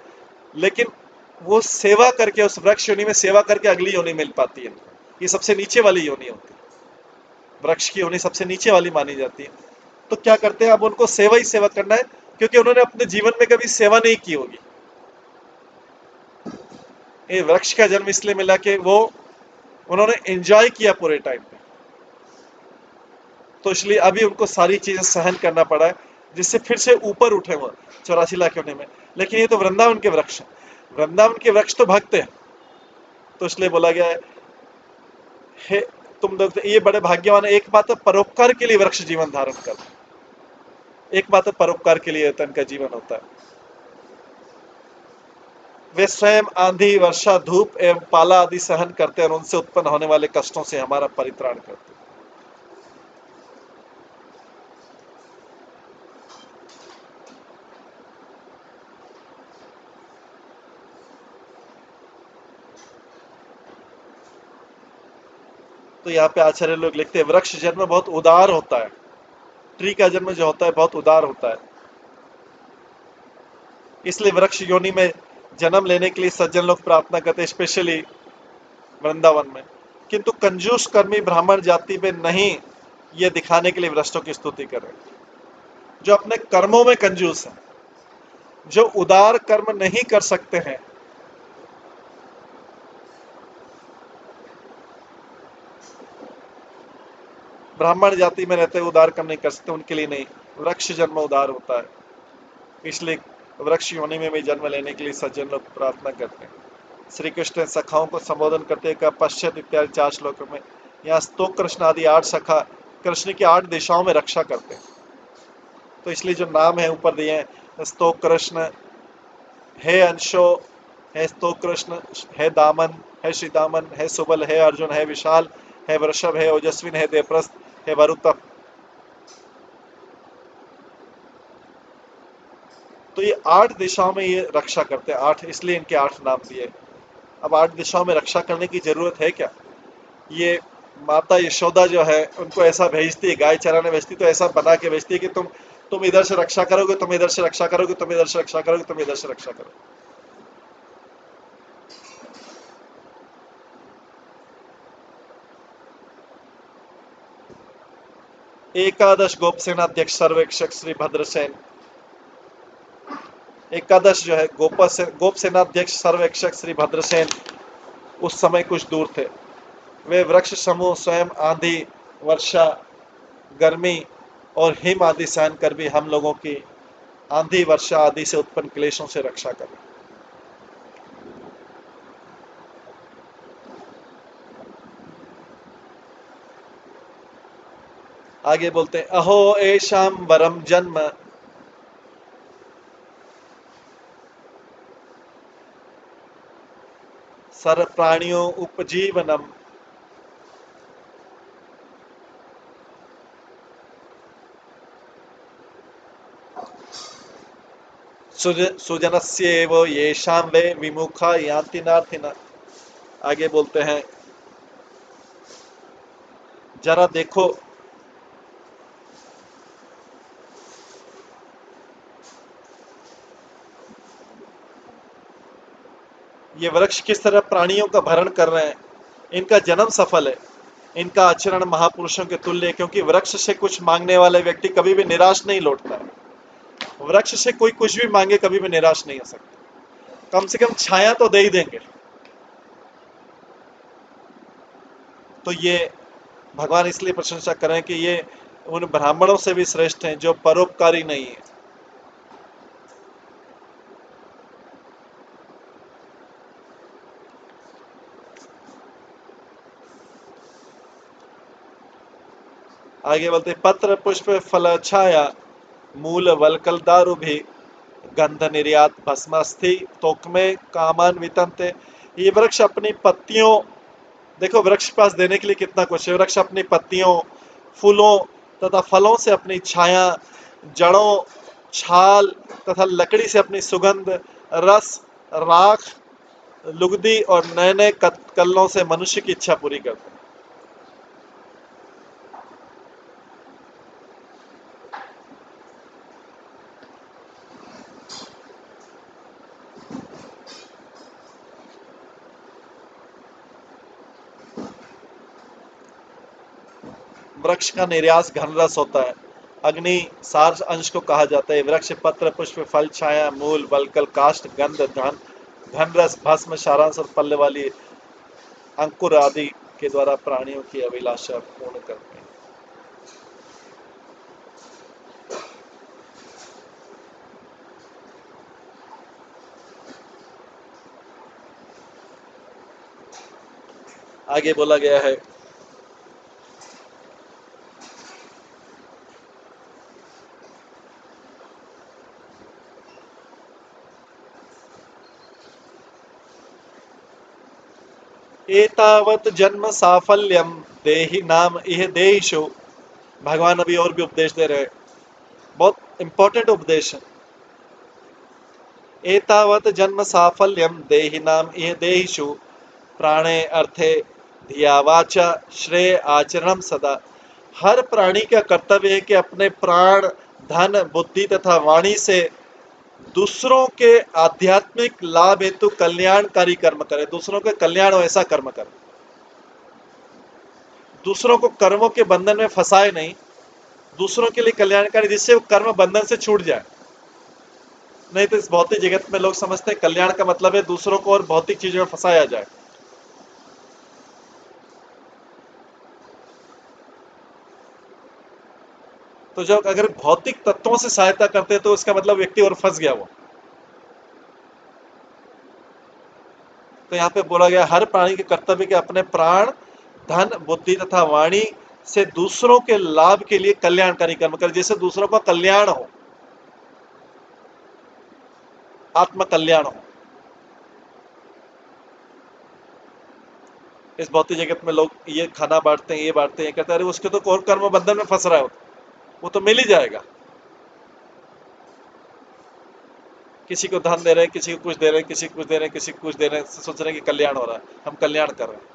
लेकिन वो सेवा करके, उस वृक्ष योनि में सेवा करके अगली योनि मिल पाती है। ये सबसे नीचे वाली योनि होती है, वृक्ष की योनि सबसे नीचे वाली मानी जाती है। तो क्या करते हैं, अब उनको सेवा ही सेवा करना है, क्योंकि उन्होंने अपने जीवन में कभी सेवा नहीं की होगी। ये वृक्ष का जन्म इसलिए मिला कि वो उन्होंने एंजॉय किया पूरे टाइम पे, तो इसलिए अभी उनको सारी चीजें सहन करना पड़ा है, जिससे फिर से ऊपर उठे वो 84 लाख योनि में। लेकिन ये तो वृंदावन के वृक्ष हैं, वृंदावन के वृक्ष तो भक्त हैं। तो इसलिए बोला गया है, हे तुम लोग ये बड़े भाग्यवान है, एकमात्र परोपकार के लिए वृक्ष जीवन धारण कर, एकमात्र परोपकार के लिए इनका जीवन होता है। वे स्वयं आंधी, वर्षा, धूप एवं पाला आदि सहन करते हैं और उनसे उत्पन्न होने वाले कष्टों से हमारा परित्राण करते हैं। तो यहाँ पे आचार्य लोग लिखते हैं, वृक्ष जन्म बहुत उदार होता है, ट्री का जन्म जो होता है बहुत उदार होता है, इसलिए वृक्ष योनि में जन्म लेने के लिए सज्जन लोग प्रार्थना करते हैं, स्पेशली वृंदावन में। किंतु कंजूस कर्मी ब्राह्मण जाति में नहीं, ये दिखाने के लिए वृक्षों की स्तुति कर रहे हैं। जो अपने कर्मों में कंजूस है, जो उदार कर्म नहीं कर सकते हैं, ब्राह्मण जाति में रहते उदार कर्म नहीं कर सकते, उनके लिए नहीं, वृक्ष जन्म उदार होता है। इसलिए वृक्ष योनि में भी जन्म लेने के लिए सज्जन लोग प्रार्थना करते हैं। श्री कृष्ण सखाओं को संबोधन करते का पश्चात इत्यादि 4 श्लोकों में, यहाँ स्तोक कृष्ण आदि 8 सखा कृष्ण की 8 दिशाओं में रक्षा करते हैं। तो इसलिए जो नाम है ऊपर दिए हैं, स्तोक कृष्ण है अंशो, है स्तोक कृष्ण, है दामन, है श्रीदामन, है सुबल, है अर्जुन, है विशाल, है वृषभ, है ओजस्विन, है देवप्रस्थ, है वरुतप। तो ये 8 दिशाओं में ये रक्षा करते हैं, 8 इसलिए इनके 8 नाम दिए। अब 8 दिशाओं में रक्षा करने की जरूरत है क्या? ये माता यशोदा जो है, उनको ऐसा भेजती है, गाय चराने भेजती, तो ऐसा बना के भेजती है कि तुम इधर से रक्षा करोगे, तुम इधर से रक्षा करोगे, तुम इधर से रक्षा करोगे, तुम इधर से रक्षा करोगे। एकादश गोप सेनाध्यक्ष सर्वेक्षक श्री भद्रसेन, एकादश जो है गोप सेनाध्यक्ष सर्वेक्षक श्री भद्रसेन उस समय कुछ दूर थे। वे वृक्ष समूह स्वयं आंधी, वर्षा, गर्मी और हिम आदि सहन कर भी हम लोगों की आंधी, वर्षा आदि से उत्पन्न क्लेशों से रक्षा करें। आगे बोलते हैं, अहो एशाम वरम जन्म सर प्राणियों उपजीवनम, सुजनस्येव येषां वे विमुखा यान्ति नार्थिना। आगे बोलते हैं, जरा देखो ये वृक्ष किस तरह प्राणियों का भरण कर रहे हैं, इनका जन्म सफल है, इनका आचरण महापुरुषों के तुल्य है, क्योंकि वृक्ष से कुछ मांगने वाले व्यक्ति कभी भी निराश नहीं लौटता है। वृक्ष से कोई कुछ भी मांगे कभी भी निराश नहीं हो सकता, कम से कम छाया तो दे ही देंगे। तो ये भगवान इसलिए प्रशंसा करें कि ये उन ब्राह्मणों से भी श्रेष्ठ हैं जो परोपकारी नहीं है। आगे बोलते पत्र पुष्प फल छाया मूल वलकल दारु भी गंध निर्यात भस्मस्थि तोकमे कामान वितंते। ये वृक्ष अपनी पत्तियों, देखो वृक्ष के पास देने के लिए कितना कुछ है। वृक्ष अपनी पत्तियों, फूलों तथा फलों से अपनी छाया, जड़ों, छाल तथा लकड़ी से अपनी सुगंध, रस, राख, लुगदी और नए नए कल्लों से मनुष्य की इच्छा पूरी करते हैं। वृक्ष का निर्यास घन रस होता है। अग्नि सार अंश को कहा जाता है। वृक्ष पत्र पुष्प फल छाया मूल वलकल काष्ठ गंध धन घन रस भस्म सारांश और पल्ले वाली अंकुर आदि के द्वारा प्राणियों की अभिलाषा पूर्ण करते हैं। आगे बोला गया है एतावत जन्म साफल्यम देहि नाम इह देहिषु। भगवान अभी और भी उपदेश दे रहे हैं, बहुत इंपॉर्टेंट उपदेश है। एतावत जन्म साफल्यम देहि नाम इह देहिषु प्राणे अर्थे धिया वाचा श्रेय आचरणम सदा। हर प्राणी का कर्तव्य है कि अपने प्राण, धन, बुद्धि तथा वाणी से दूसरों के आध्यात्मिक लाभ हेतु कल्याणकारी कर्म करे। दूसरों के कल्याण हो ऐसा कर्म करे। दूसरों को कर्मों के बंधन में फंसाए नहीं, दूसरों के लिए कल्याणकारी, जिससे वो कर्म बंधन से छूट जाए। नहीं तो इस भौतिक जगत में लोग समझते हैं कल्याण का मतलब है दूसरों को और भौतिक चीजों में फंसाया जाए। तो जब अगर भौतिक तत्वों से सहायता करते हैं तो उसका मतलब व्यक्ति और फंस गया वो। तो यहाँ पे बोला गया हर प्राणी के कर्तव्य के अपने प्राण, धन, बुद्धि तथा वाणी से दूसरों के लाभ के लिए कल्याणकारी कर्म करे, जिससे दूसरों का कल्याण हो, आत्म कल्याण हो। इस भौतिक जगत में लोग ये खाना बांटते हैं, ये बांटते हैं, कहते हैं अरे उसके तो और कर्म बंधन में फंस रहा है, वो तो मिल ही जाएगा। किसी को धन दे रहे हैं, किसी को कुछ दे रहे हैं, किसी को कुछ दे रहे हैं, किसी को कुछ दे रहे हैं, सोच रहे हैं कि कल्याण हो रहा है, हम कल्याण कर रहे हैं।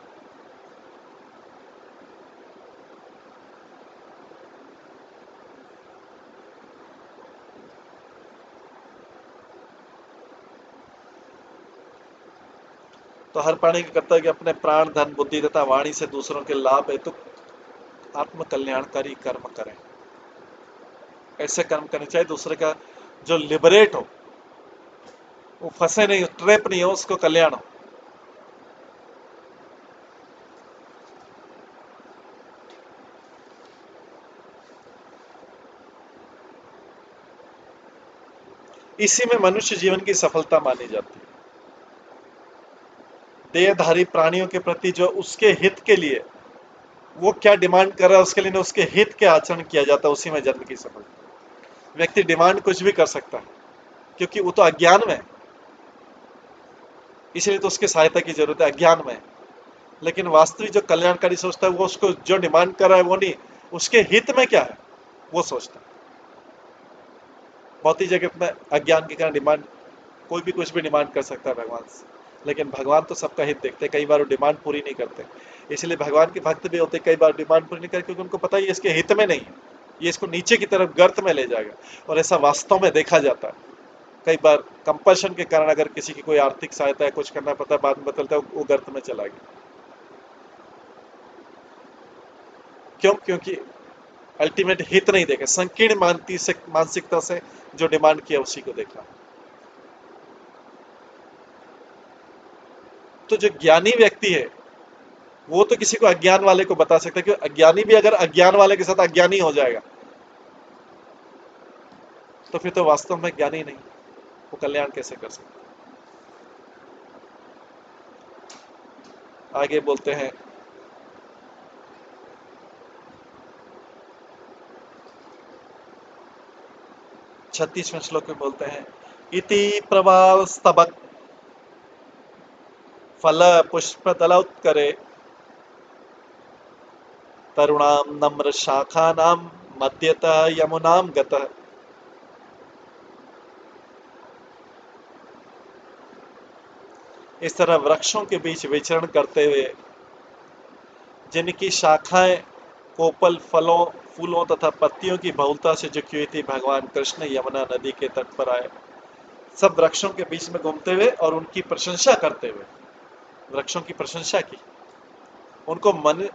तो हर प्राणी का कर्तव्य कि अपने प्राण, धन, बुद्धि तथा वाणी से दूसरों के लाभ हेतु आत्म कल्याणकारी कर्म करें। ऐसे कर्म करने चाहिए दूसरे का जो लिबरेट हो, वो फंसे नहीं, ट्रैप नहीं हो, उसको कल्याण हो। इसी में मनुष्य जीवन की सफलता मानी जाती है। देहधारी प्राणियों के प्रति जो उसके हित के लिए वो क्या डिमांड कर रहा है, उसके लिए उसके हित के आचरण किया जाता है, उसी में जन्म की सफलता। व्यक्ति डिमांड कुछ भी कर सकता है क्योंकि वो तो अज्ञान में है, इसलिए तो उसकी सहायता की जरूरत है, अज्ञान में है। लेकिन वास्तविक जो कल्याणकारी सोचता है वो उसको जो डिमांड कर रहा है वो नहीं, उसके हित में क्या है वो सोचता है। भौतिक जगत में अज्ञान के कारण डिमांड, कोई भी कुछ भी डिमांड कर सकता है भगवान से, लेकिन भगवान तो सबका हित देखते हैं। कई बार वो डिमांड पूरी नहीं करते, इसलिए भगवान के भक्त भी होते कई बार डिमांड पूरी नहीं करते, क्योंकि उनको पता है ये इसके हित में नहीं है, ये इसको नीचे की तरफ गर्त में ले जाएगा। और ऐसा वास्तव में देखा जाता है। कई बार कंपल्शन के कारण अगर किसी की कोई आर्थिक सहायता है, कुछ करना पड़ता है, बाद में बदलता है वो गर्त में चला गया। क्यों? क्योंकि अल्टीमेट हित नहीं देखे, संकीर्ण मानसिकता से जो डिमांड किया उसी को देखा। तो जो ज्ञानी व्यक्ति है वो तो किसी को अज्ञान वाले को बता सकता है, कि अज्ञानी भी अगर अज्ञान वाले के साथ अज्ञानी हो जाएगा तो फिर तो वास्तव में ज्ञानी नहीं, वो कल्याण कैसे कर सकता। आगे बोलते हैं 36वें श्लोक में बोलते हैं, इति प्रवाल स्तबक फल पुष्प दलोत्करे तरुणाम नम्र शाखानाम मध्यतः यमुनाम गतः। इस तरह वृक्षों के बीच विचरण करते हुए जिनकी शाखाएं कोपल फलों फूलों तथा पत्तियों की बहुलता से झुकी हुई थी, भगवान कृष्ण यमुना नदी के तट पर आए। सब वृक्षों के बीच में घूमते हुए और उनकी प्रशंसा करते हुए, वृक्षों की प्रशंसा की। उनको मन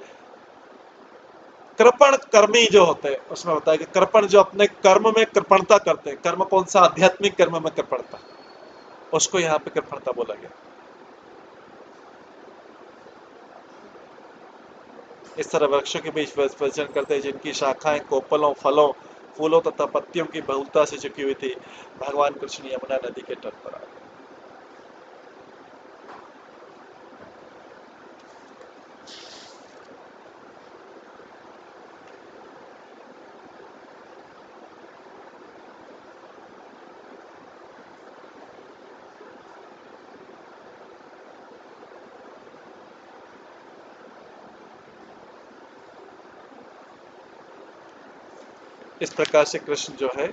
कृपण कर्मी जो होते हैं उसमें होता है कि कृपण जो अपने कर्म में कृपणता करते हैं, कर्म कौन सा, आध्यात्मिक कर्म में कृपणता, उसको यहाँ पे कृपणता बोला गया। इस तरह वृक्षों के बीच विचरण करते हैं जिनकी शाखाएं कोपलों फलों फूलों तथा पत्तियों की बहुलता से झुकी हुई थी, भगवान कृष्ण यमुना नदी के तट पर आए। इस प्रकार से कृष्ण जो है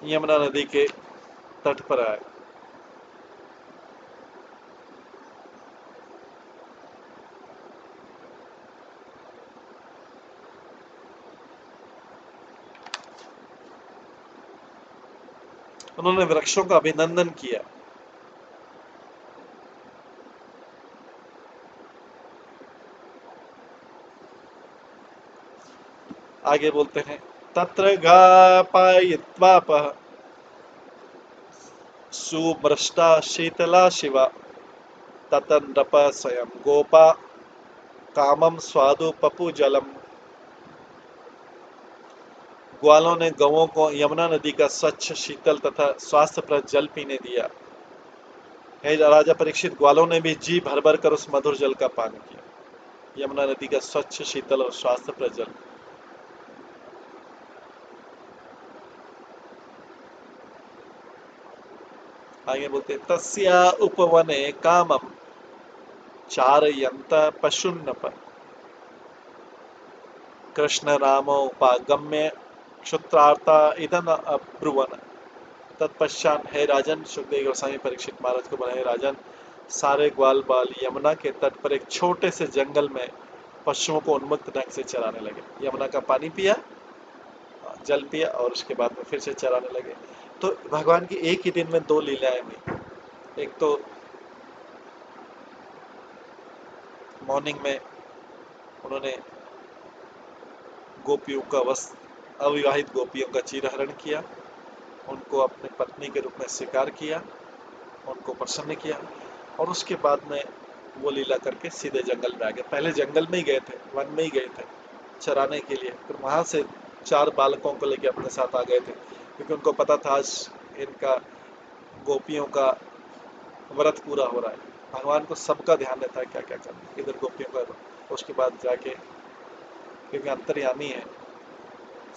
यमुना नदी के तट पर आए। उन्होंने वृक्षों का अभिनंदन किया। आगे बोलते हैं, तत्र गापायित्वापः सुमृष्टा शीतला शिवा ततन्नप स्वयं गोपा कामम स्वादु पपु जलम। ग्वालों ने गौओं को यमुना नदी का स्वच्छ शीतल तथा स्वास्थ्यप्रद जल पीने दिया। हे राजा परीक्षित, ग्वालों ने भी जी भर भर कर उस मधुर जल का पान किया। यमुना नदी का स्वच्छ शीतल और स्वास्थ्यप्रद जल। आगे बोलते, तस्या उपवने कामम चारयंत पशुन्नप कृष्ण रामोपागम्य क्षुत्रार्ता इदन अब्रुवन। तत्पश्चात हे राजन, सुखदेव गोस्वामी परीक्षित महाराज को बोले, हे राजन, सारे ग्वाल बाल यमुना के तट पर एक छोटे से जंगल में पशुओं को उन्मुक्त ढंग से चराने लगे। यमुना का पानी पिया, जल पिया और उसके बाद में फिर से चराने लगे। तो भगवान की एक ही दिन में दो लीलाएं हुई। एक तो मॉर्निंग में उन्होंने गोपियों का अविवाहित गोपियों का चीरहरण किया, उनको अपने पत्नी के रूप में स्वीकार किया, उनको प्रसन्न किया, और उसके बाद में वो लीला करके सीधे जंगल में आ गए। पहले जंगल में ही गए थे, वन में ही गए थे चराने के लिए, फिर वहां से 4 बालकों को लेकर अपने साथ आ गए थे, क्योंकि उनको पता था आज इनका गोपियों का व्रत पूरा हो रहा है। भगवान को सबका ध्यान रहता है क्या क्या करना, इधर गोपियों का, उसके बाद जाके, क्योंकि अंतर्यामी है,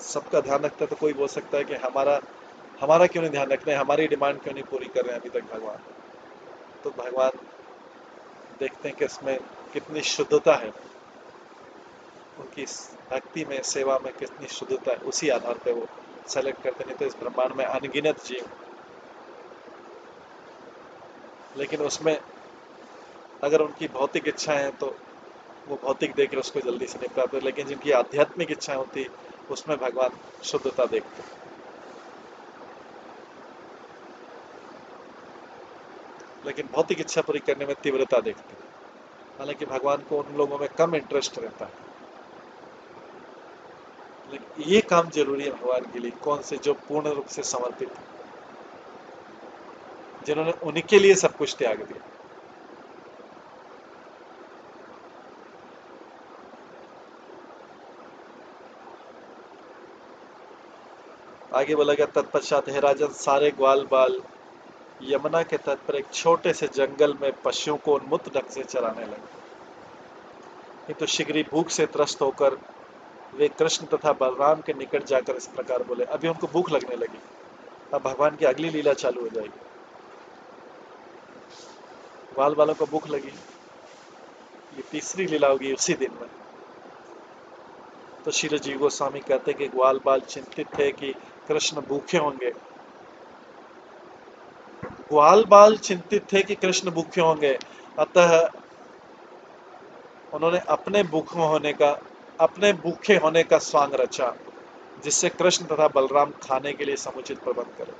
सबका ध्यान रखता है। तो कोई बोल सकता है कि हमारा क्यों नहीं ध्यान रख रहे हैं, हमारी डिमांड क्यों नहीं पूरी कर रहे हैं अभी तक भगवान। तो भगवान देखते हैं कि इसमें कितनी शुद्धता है, उनकी भक्ति में, सेवा में कितनी शुद्धता है, उसी आधार पे वो सेलेक्ट करते। नहीं तो इस ब्रह्मांड में अनगिनत जीव, लेकिन उसमें अगर उनकी भौतिक इच्छाएं हैं तो वो भौतिक देकर उसको जल्दी से निपटाते, लेकिन जिनकी आध्यात्मिक इच्छाएं होती उसमें भगवान शुद्धता देखते। लेकिन भौतिक इच्छा पूरी करने में तीव्रता देखते हैं। हालांकि भगवान को उन लोगों में कम इंटरेस्ट रहता है, लेकिन ये काम जरूरी है भगवान के लिए। कौन से? जो पूर्ण रूप से समर्पित है, जिन्होंने उनके लिए सब कुछ त्याग दिया। आगे बोला गया, तत्पश्चात हे राजन सारे ग्वाल बाल यमुना के तट पर एक छोटे से जंगल में पशुओं को उन्मुक्त ढंग से चराने लगे। किंतु शीघ्र ही भूख से त्रस्त होकर वे कृष्ण तथा बलराम के निकट जाकर इस प्रकार बोले। अभी उनको भूख लगने लगी, अब भगवान की अगली लीला चालू हो जाएगी। ग्वाल बालों को भूख लगी, ये तीसरी लीला होगी उसी दिन में। तो श्री जीव गोस्वामी कहते कि ग्वाल बाल चिंतित थे कि कृष्ण भूखे होंगे। ग्वाल बाल चिंतित थे कि कृष्ण भूखे होंगे, अतः उन्होंने अपने भूखे होने का स्वांग रचा, जिससे कृष्ण तथा बलराम खाने के लिए समुचित प्रबंध करें।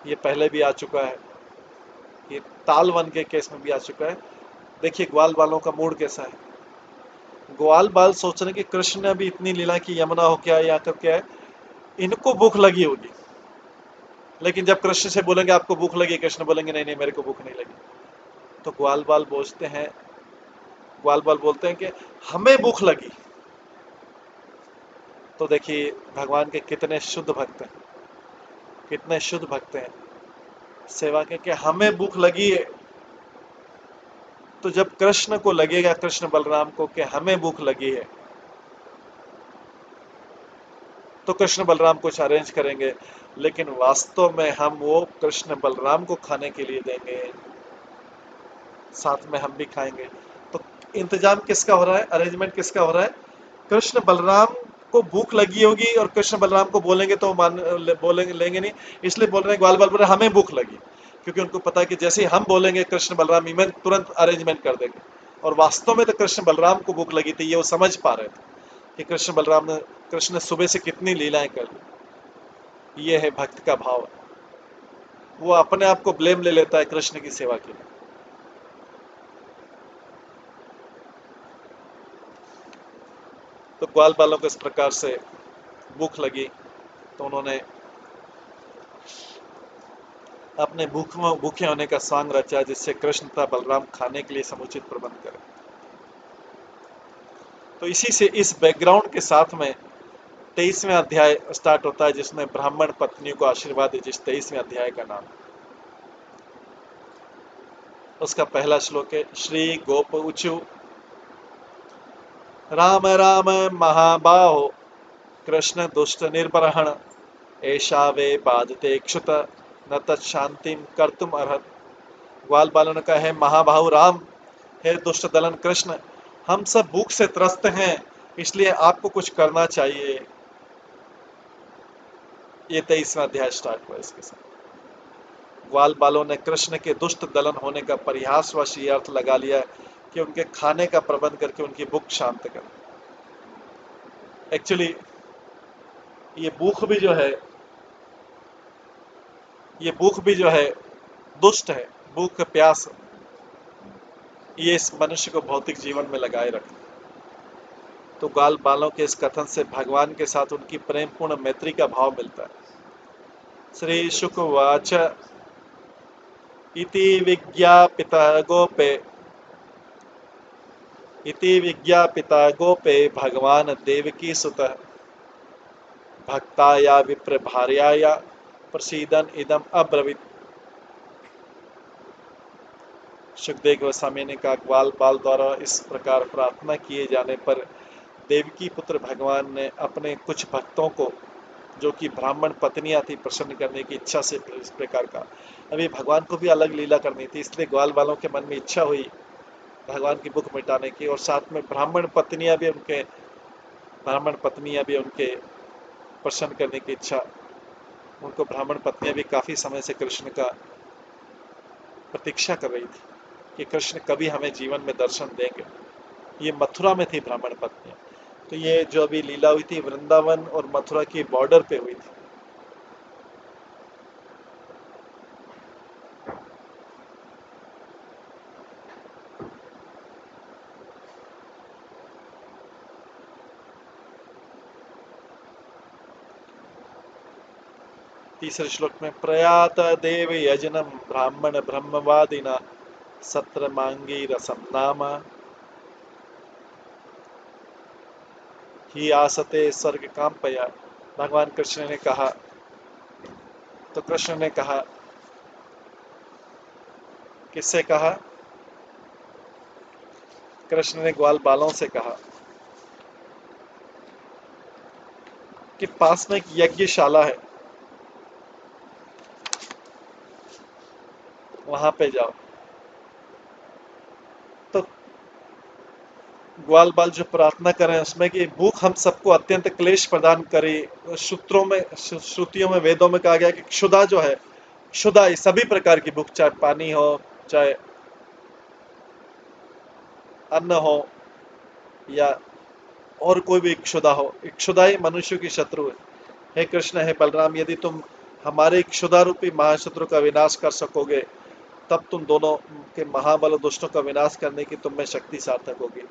ये पहले भी आ चुका है, ये तालवन के केस में भी आ चुका है। देखिए ग्वाल बालों का मूड कैसा है। ग्वाल बाल सोच रहे कि कृष्ण ने अभी इतनी लीला की, यमुना हो क्या या कर क्या है, इनको भूख लगी होगी। लेकिन जब कृष्ण से बोलेंगे आपको भूख लगी, कृष्ण बोलेंगे नहीं नहीं मेरे को भूख नहीं लगी। तो ग्वाल बाल बोलते हैं कि हमें भूख लगी। तो देखिए भगवान के कितने शुद्ध भक्त हैं, कितने शुद्ध भक्त हैं। सेवा के हमें भूख लगी है, तो जब कृष्ण को लगेगा, कृष्ण बलराम को, कि हमें भूख लगी है, तो कृष्ण बलराम कुछ अरेंज करेंगे। लेकिन वास्तव में हम वो कृष्ण बलराम को खाने के लिए देंगे, साथ में हम भी खाएंगे। तो इंतजाम किसका हो रहा है, अरेंजमेंट किसका हो रहा है? कृष्ण बलराम को भूख लगी होगी और कृष्ण बलराम को बोलेंगे तो बोलेंगे लेंगे नहीं, इसलिए बोल रहे हैं ग्वाल बाल बोल रहे हमें भूख लगी, क्योंकि उनको पता है कि जैसे ही हम बोलेंगे कृष्ण बलराम इवेंट तुरंत अरेंजमेंट कर देंगे। और वास्तव में तो कृष्ण बलराम को भूख लगी थी, ये वो समझ पा रहे थे कि कृष्ण ने सुबह से कितनी लीलाएं कर ली। ये है भक्त का भाव। वो अपने आप को ब्लेम ले लेता है कृष्ण की सेवा के लिए। तो ग्वाल बालों को इस प्रकार से भूख लगी, तो उन्होंने अपने भूखे होने का सांग रचा, जिससे कृष्ण तथा बलराम खाने के लिए समुचित प्रबंध करें। तो इसी से, इस बैकग्राउंड के साथ में 23वें अध्याय स्टार्ट होता है, जिसमें ब्राह्मण पत्नियों को आशीर्वाद है, जिस 23वें अध्याय का नाम। उसका पहला श्लोक है, श्री गोप उचु राम राम महाबाहो कृष्ण दुष्ट निर्बरहण ऐशा वे बाधते क्षुत न तत्शांतिम कर्तुम अर्हत। ग्वाल बालों ने कहा, है महाबाहु राम, हे दुष्ट दलन कृष्ण, हम सब भूख से त्रस्त हैं, इसलिए आपको कुछ करना चाहिए। ये 23वां अध्याय स्टार्ट हुआ इसके साथ। ग्वाल बालों ने कृष्ण के दुष्ट दलन होने का परिहासवश ये अर्थ लगा लिया कि उनके खाने का प्रबंध करके उनकी भूख शांत करें। एक्चुअली ये भूख भी जो है दुष्ट है। भूख प्यास ये इस मनुष्य को भौतिक जीवन में लगाए रखती। तो ग्वाल बालों के इस कथन से भगवान के साथ उनकी प्रेमपूर्ण मैत्री का भाव मिलता है। श्री शुकवाच इति विज्ञापिता गोपे भगवान देवकी सुतः भक्ताया विप्र भार्याया प्रसीदन इदम अब्रवीत। सुखदेव गोस्वामी ने कहा, ग्वाल बाल द्वारा इस प्रकार प्रार्थना किए जाने पर देवकी पुत्र भगवान ने अपने कुछ भक्तों को, जो कि ब्राह्मण पत्नियां थी, प्रसन्न करने की इच्छा से इस प्रकार का। अभी भगवान को भी अलग लीला करनी थी, इसलिए ग्वाल बालों के मन में इच्छा हुई भगवान की भूख मिटाने की, और साथ में ब्राह्मण पत्नियां भी उनके प्रसन्न करने की इच्छा। उनको ब्राह्मण पत्नियां भी काफी समय से कृष्ण का प्रतीक्षा कर रही थी कि कृष्ण कभी हमें जीवन में दर्शन देंगे। ये मथुरा में थी ब्राह्मण पत्नियां। तो ये जो अभी लीला हुई थी वृंदावन और मथुरा की बॉर्डर पे हुई थी। तीसरे श्लोक में प्रयात देव यजनम ब्राह्मण ब्रह्मवादिना सत्र मांगी रसम नामा ही आसते स्वर्ग कामपया। भगवान कृष्ण ने कहा, तो कृष्ण ने कहा, किससे कहा? कृष्ण ने ग्वाल बालों से कहा कि पास में एक यज्ञशाला है, वहां पे जाओ। तो ग्वाल बाल जो प्रार्थना करें उसमें कि भूख हम सबको अत्यंत क्लेश प्रदान करे। सूत्रों में, श्रुतियों में, वेदों में कहा गया कि क्षुधा जो है, क्षुधा सभी प्रकार की भूख, चाहे पानी हो, चाहे अन्न हो, या और कोई भी क्षुधा हो, क्षुधा ही मनुष्य की शत्रु है। हे कृष्ण, हे बलराम, यदि तुम हमारे क्षुधा रूपी महाशत्रु का विनाश कर सकोगे तब तुम दोनों के महाबल दुष्टों का विनाश करने की तुम में शक्ति सार्थक होगी।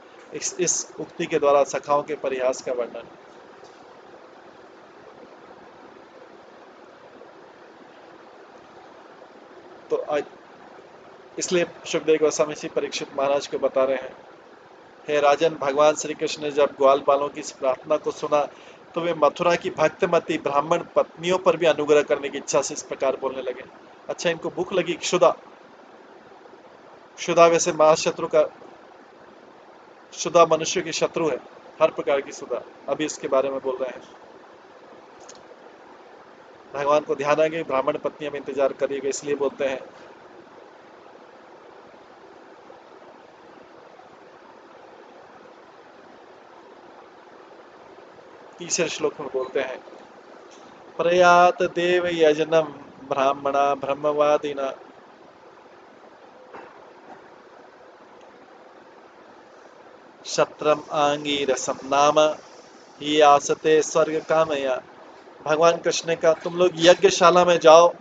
इस उक्ति के द्वारा सखाओं के परिहास का वर्णन। तो आज इसलिए सुखदेव गोस्वामी जी परीक्षित महाराज को बता रहे हैं, हे राजन, भगवान श्री कृष्ण ने जब ग्वाल बालों की इस प्रार्थना को सुना तो वे मथुरा की भक्तमती ब्राह्मण पत्नियों पर भी अनुग्रह करने की इच्छा से इस प्रकार बोलने लगे। अच्छा, इनको भूख लगी। क्षुधा, क्षुधा वैसे महाशत्रु का, क्षुधा मनुष्य की शत्रु है, हर प्रकार की क्षुधा। अभी इसके बारे में बोल रहे हैं। भगवान को ध्यान आ गई, ब्राह्मण पत्नियां में इंतजार करिएगा, इसलिए बोलते हैं। तीसरे श्लोक में बोलते हैं, प्रयात देव यजनम ब्राह्मणा ब्रह्मवादिना शत्रम आंगी रसम नाम ही आसते स्वर्ग कामया। भगवान कृष्ण ने कहा, तुम लोग यज्ञशाला में जाओ,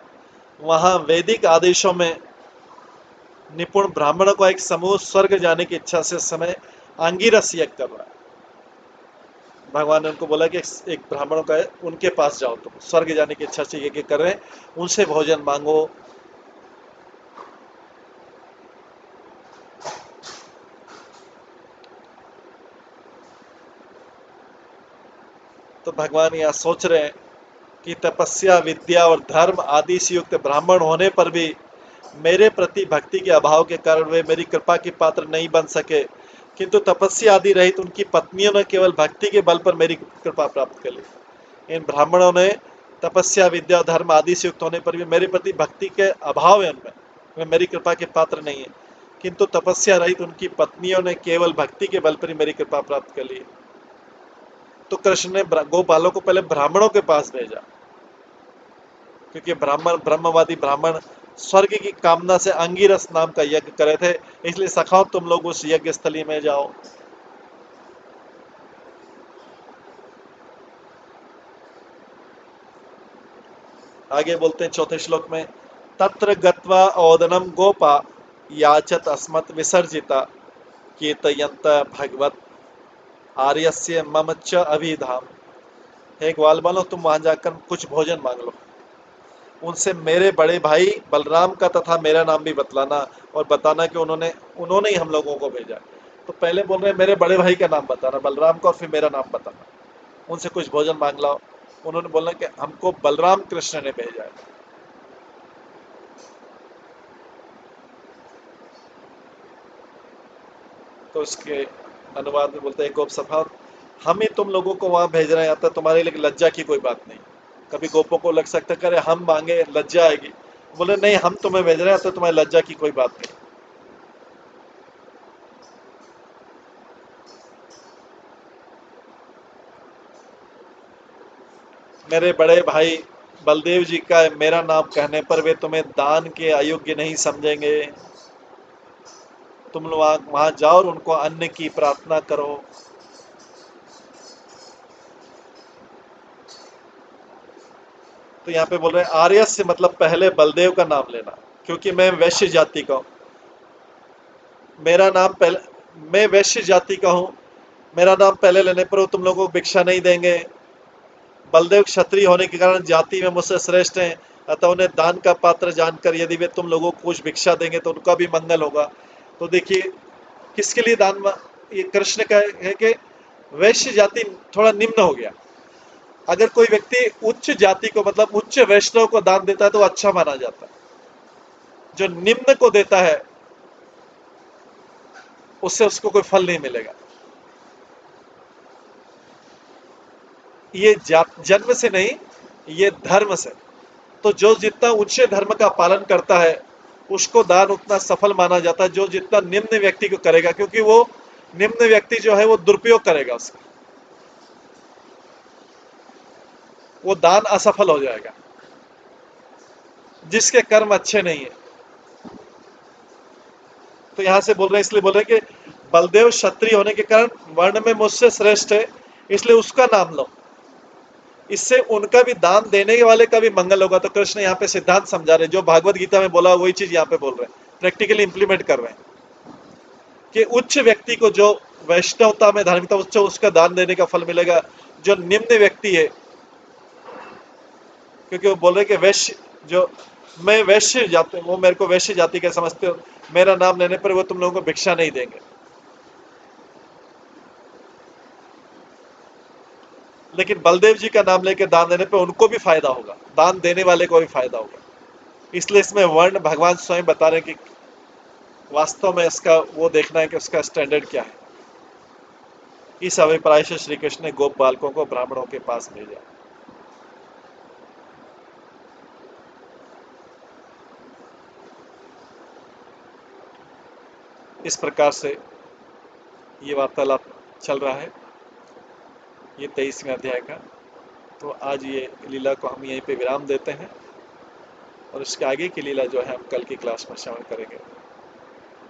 वहां वैदिक आदेशों में निपुण ब्राह्मणों का एक समूह स्वर्ग जाने की इच्छा से समय आंगिरस यज्ञ कर रहा है। भगवान ने उनको बोला कि एक ब्राह्मणों का है, उनके पास जाओ, तुम स्वर्ग जाने की इच्छा से यज्ञ कर रहे हैं, उनसे भोजन मांगो। तो भगवान यहाँ सोच रहे हैं कि तपस्या, विद्या और धर्म आदि से युक्त ब्राह्मण होने पर भी मेरे प्रति भक्ति के अभाव के कारण वे मेरी कृपा की पात्र नहीं बन सके, किंतु तपस्या आदि रहित उनकी पत्नियों ने केवल भक्ति के बल पर मेरी कृपा प्राप्त कर ली। इन ब्राह्मणों ने तपस्या, विद्या, धर्म आदि से युक्त होने पर भी मेरे प्रति भक्ति के अभाव है उनमें, वे मेरी कृपा के पात्र नहीं है, किंतु तपस्या रहित उनकी पत्नियों ने केवल भक्ति के बल पर ही मेरी कृपा प्राप्त कर ली। तो कृष्ण ने गोपालों को पहले ब्राह्मणों के पास भेजा, क्योंकि ब्राह्मण, ब्रह्मवादी ब्राह्मण स्वर्ग की कामना से अंगिरस नाम का यज्ञ करे थे, इसलिए सखाओ तुम लोग उस यज्ञ स्थली में जाओ। आगे बोलते हैं चौथे श्लोक में, तत्र गत्वा ओदनम गोपा याचत अस्मत् विसर्जिता कीर्तयन्त भगवत आर्यस्य मम च अभिधाम। हे ग्वाल बालो, तुम वहां जाकर कुछ भोजन मांग लो, उनसे मेरे बड़े भाई बलराम का तथा मेरा नाम भी बतलाना, और बताना कि उन्होंने उन्होंने ही हम लोगों को भेजा। तो पहले बोल रहे हैं मेरे बड़े भाई का नाम बताना, बलराम का, और फिर मेरा नाम बताना, उनसे कुछ भोजन मांग लाओ। उन्होंने बोला कि हमको बलराम कृष्ण ने भेजा है। तो इसके अनुवाद में बोलते हैं, गोप सभा, हम ही तुम लोगों को वहां भेज रहे हैं, आता तुम्हारे लिए लज्जा की कोई बात नहीं। कभी गोपों को लग सकता है करे हम मांगे लज्जा आएगी, बोले नहीं, हम तुम्हें भेज रहे हैं, तो तुम्हारी लज्जा की कोई बात नहीं। मेरे बड़े भाई बलदेव जी का मेरा नाम कहने पर वे तुम्हें दान के अयोग्य नहीं समझेंगे। तुम लोग वहां जाओ और उनको अन्न की प्रार्थना करो। तो यहाँ पे बोल रहे हैं आर्य से मतलब पहले बलदेव का नाम लेना, क्योंकि मैं वैश्य जाति का हूँ। मेरा नाम पहले, मैं वैश्य जाति का हूँ, मेरा नाम पहले लेने पर वो तुम लोगों को भिक्षा नहीं देंगे। बलदेव क्षत्रिय होने के कारण जाति में मुझसे श्रेष्ठ हैं, अतः उन्हें दान का पात्र जानकर यदि वे तुम लोगों को कुछ भिक्षा देंगे तो उनका भी मंगल होगा। तो देखिए किसके लिए ये कृष्ण का है कि वैश्य जाति थोड़ा निम्न हो गया। अगर कोई व्यक्ति उच्च जाति को मतलब उच्च वैष्णव को दान देता है तो अच्छा माना जाता है। जो निम्न को देता है उससे उसको कोई फल नहीं मिलेगा। ये जन्म से नहीं, ये धर्म से। तो जो जितना उच्च धर्म का पालन करता है उसको दान उतना सफल माना जाता है जो जितना निम्न व्यक्ति को करेगा, क्योंकि वो निम्न व्यक्ति जो है वो दुरुपयोग करेगा उसका, वो दान असफल हो जाएगा जिसके कर्म अच्छे नहीं है। तो यहां से बोल रहे हैं, इसलिए बोल रहे हैं कि बलदेव क्षत्रिय होने के कारण वर्ण में मुझसे श्रेष्ठ है, इसलिए उसका नाम लो, इससे उनका भी दान देने वाले का भी मंगल होगा। तो कृष्ण यहाँ पे सिद्धांत समझा रहे हैं, जो भागवत गीता में बोला वही चीज यहाँ पे बोल रहे हैं, प्रैक्टिकली इंप्लीमेंट कर रहे हैं कि उच्च व्यक्ति को जो वैष्णवता में धार्मिकता उच्च उसका दान देने का फल मिलेगा, जो निम्न व्यक्ति है, क्योंकि वो बोल रहे कि वैश्य जो मैं वैश्य जाति, वो मेरे को वैश्य जाति का समझते हो, मेरा नाम लेने पर वो तुम लोगों को भिक्षा नहीं देंगे। लेकिन बलदेव जी का नाम लेकर दान देने पर उनको भी फायदा होगा, दान देने वाले को भी फायदा होगा। इसलिए इसमें वर्ण भगवान स्वयं बता रहे हैं कि वास्तव में इसका वो देखना है कि उसका स्टैंडर्ड क्या है। इस अभिप्राय से श्री कृष्ण ने गोप बालकों को ब्राह्मणों के पास भेजा। इस प्रकार से ये वार्तालाप चल रहा है, ये 23वें अध्याय का। तो आज ये लीला को हम यहीं पे विराम देते हैं और इसके आगे की लीला जो है हम कल की क्लास में श्रवण करेंगे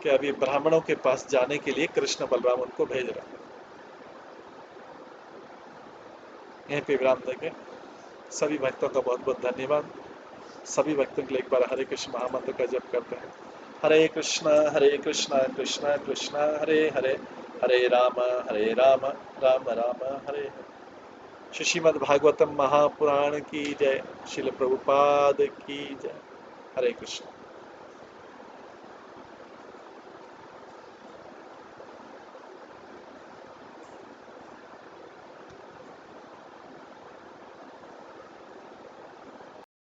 कि अभी ब्राह्मणों के पास जाने के लिए कृष्ण बलराम उनको भेज रहे हैं। यहीं पे विराम देंगे। सभी भक्तों का बहुत बहुत धन्यवाद। सभी भक्तों के लिए एक बार हरे कृष्ण महामंत्र का जप करते हैं। हरे कृष्ण कृष्ण कृष्ण हरे हरे, हरे राम राम राम हरे हरे। श्रीमद् भागवतम महापुराण की जय। श्रील प्रभुपाद की जय। हरे कृष्ण।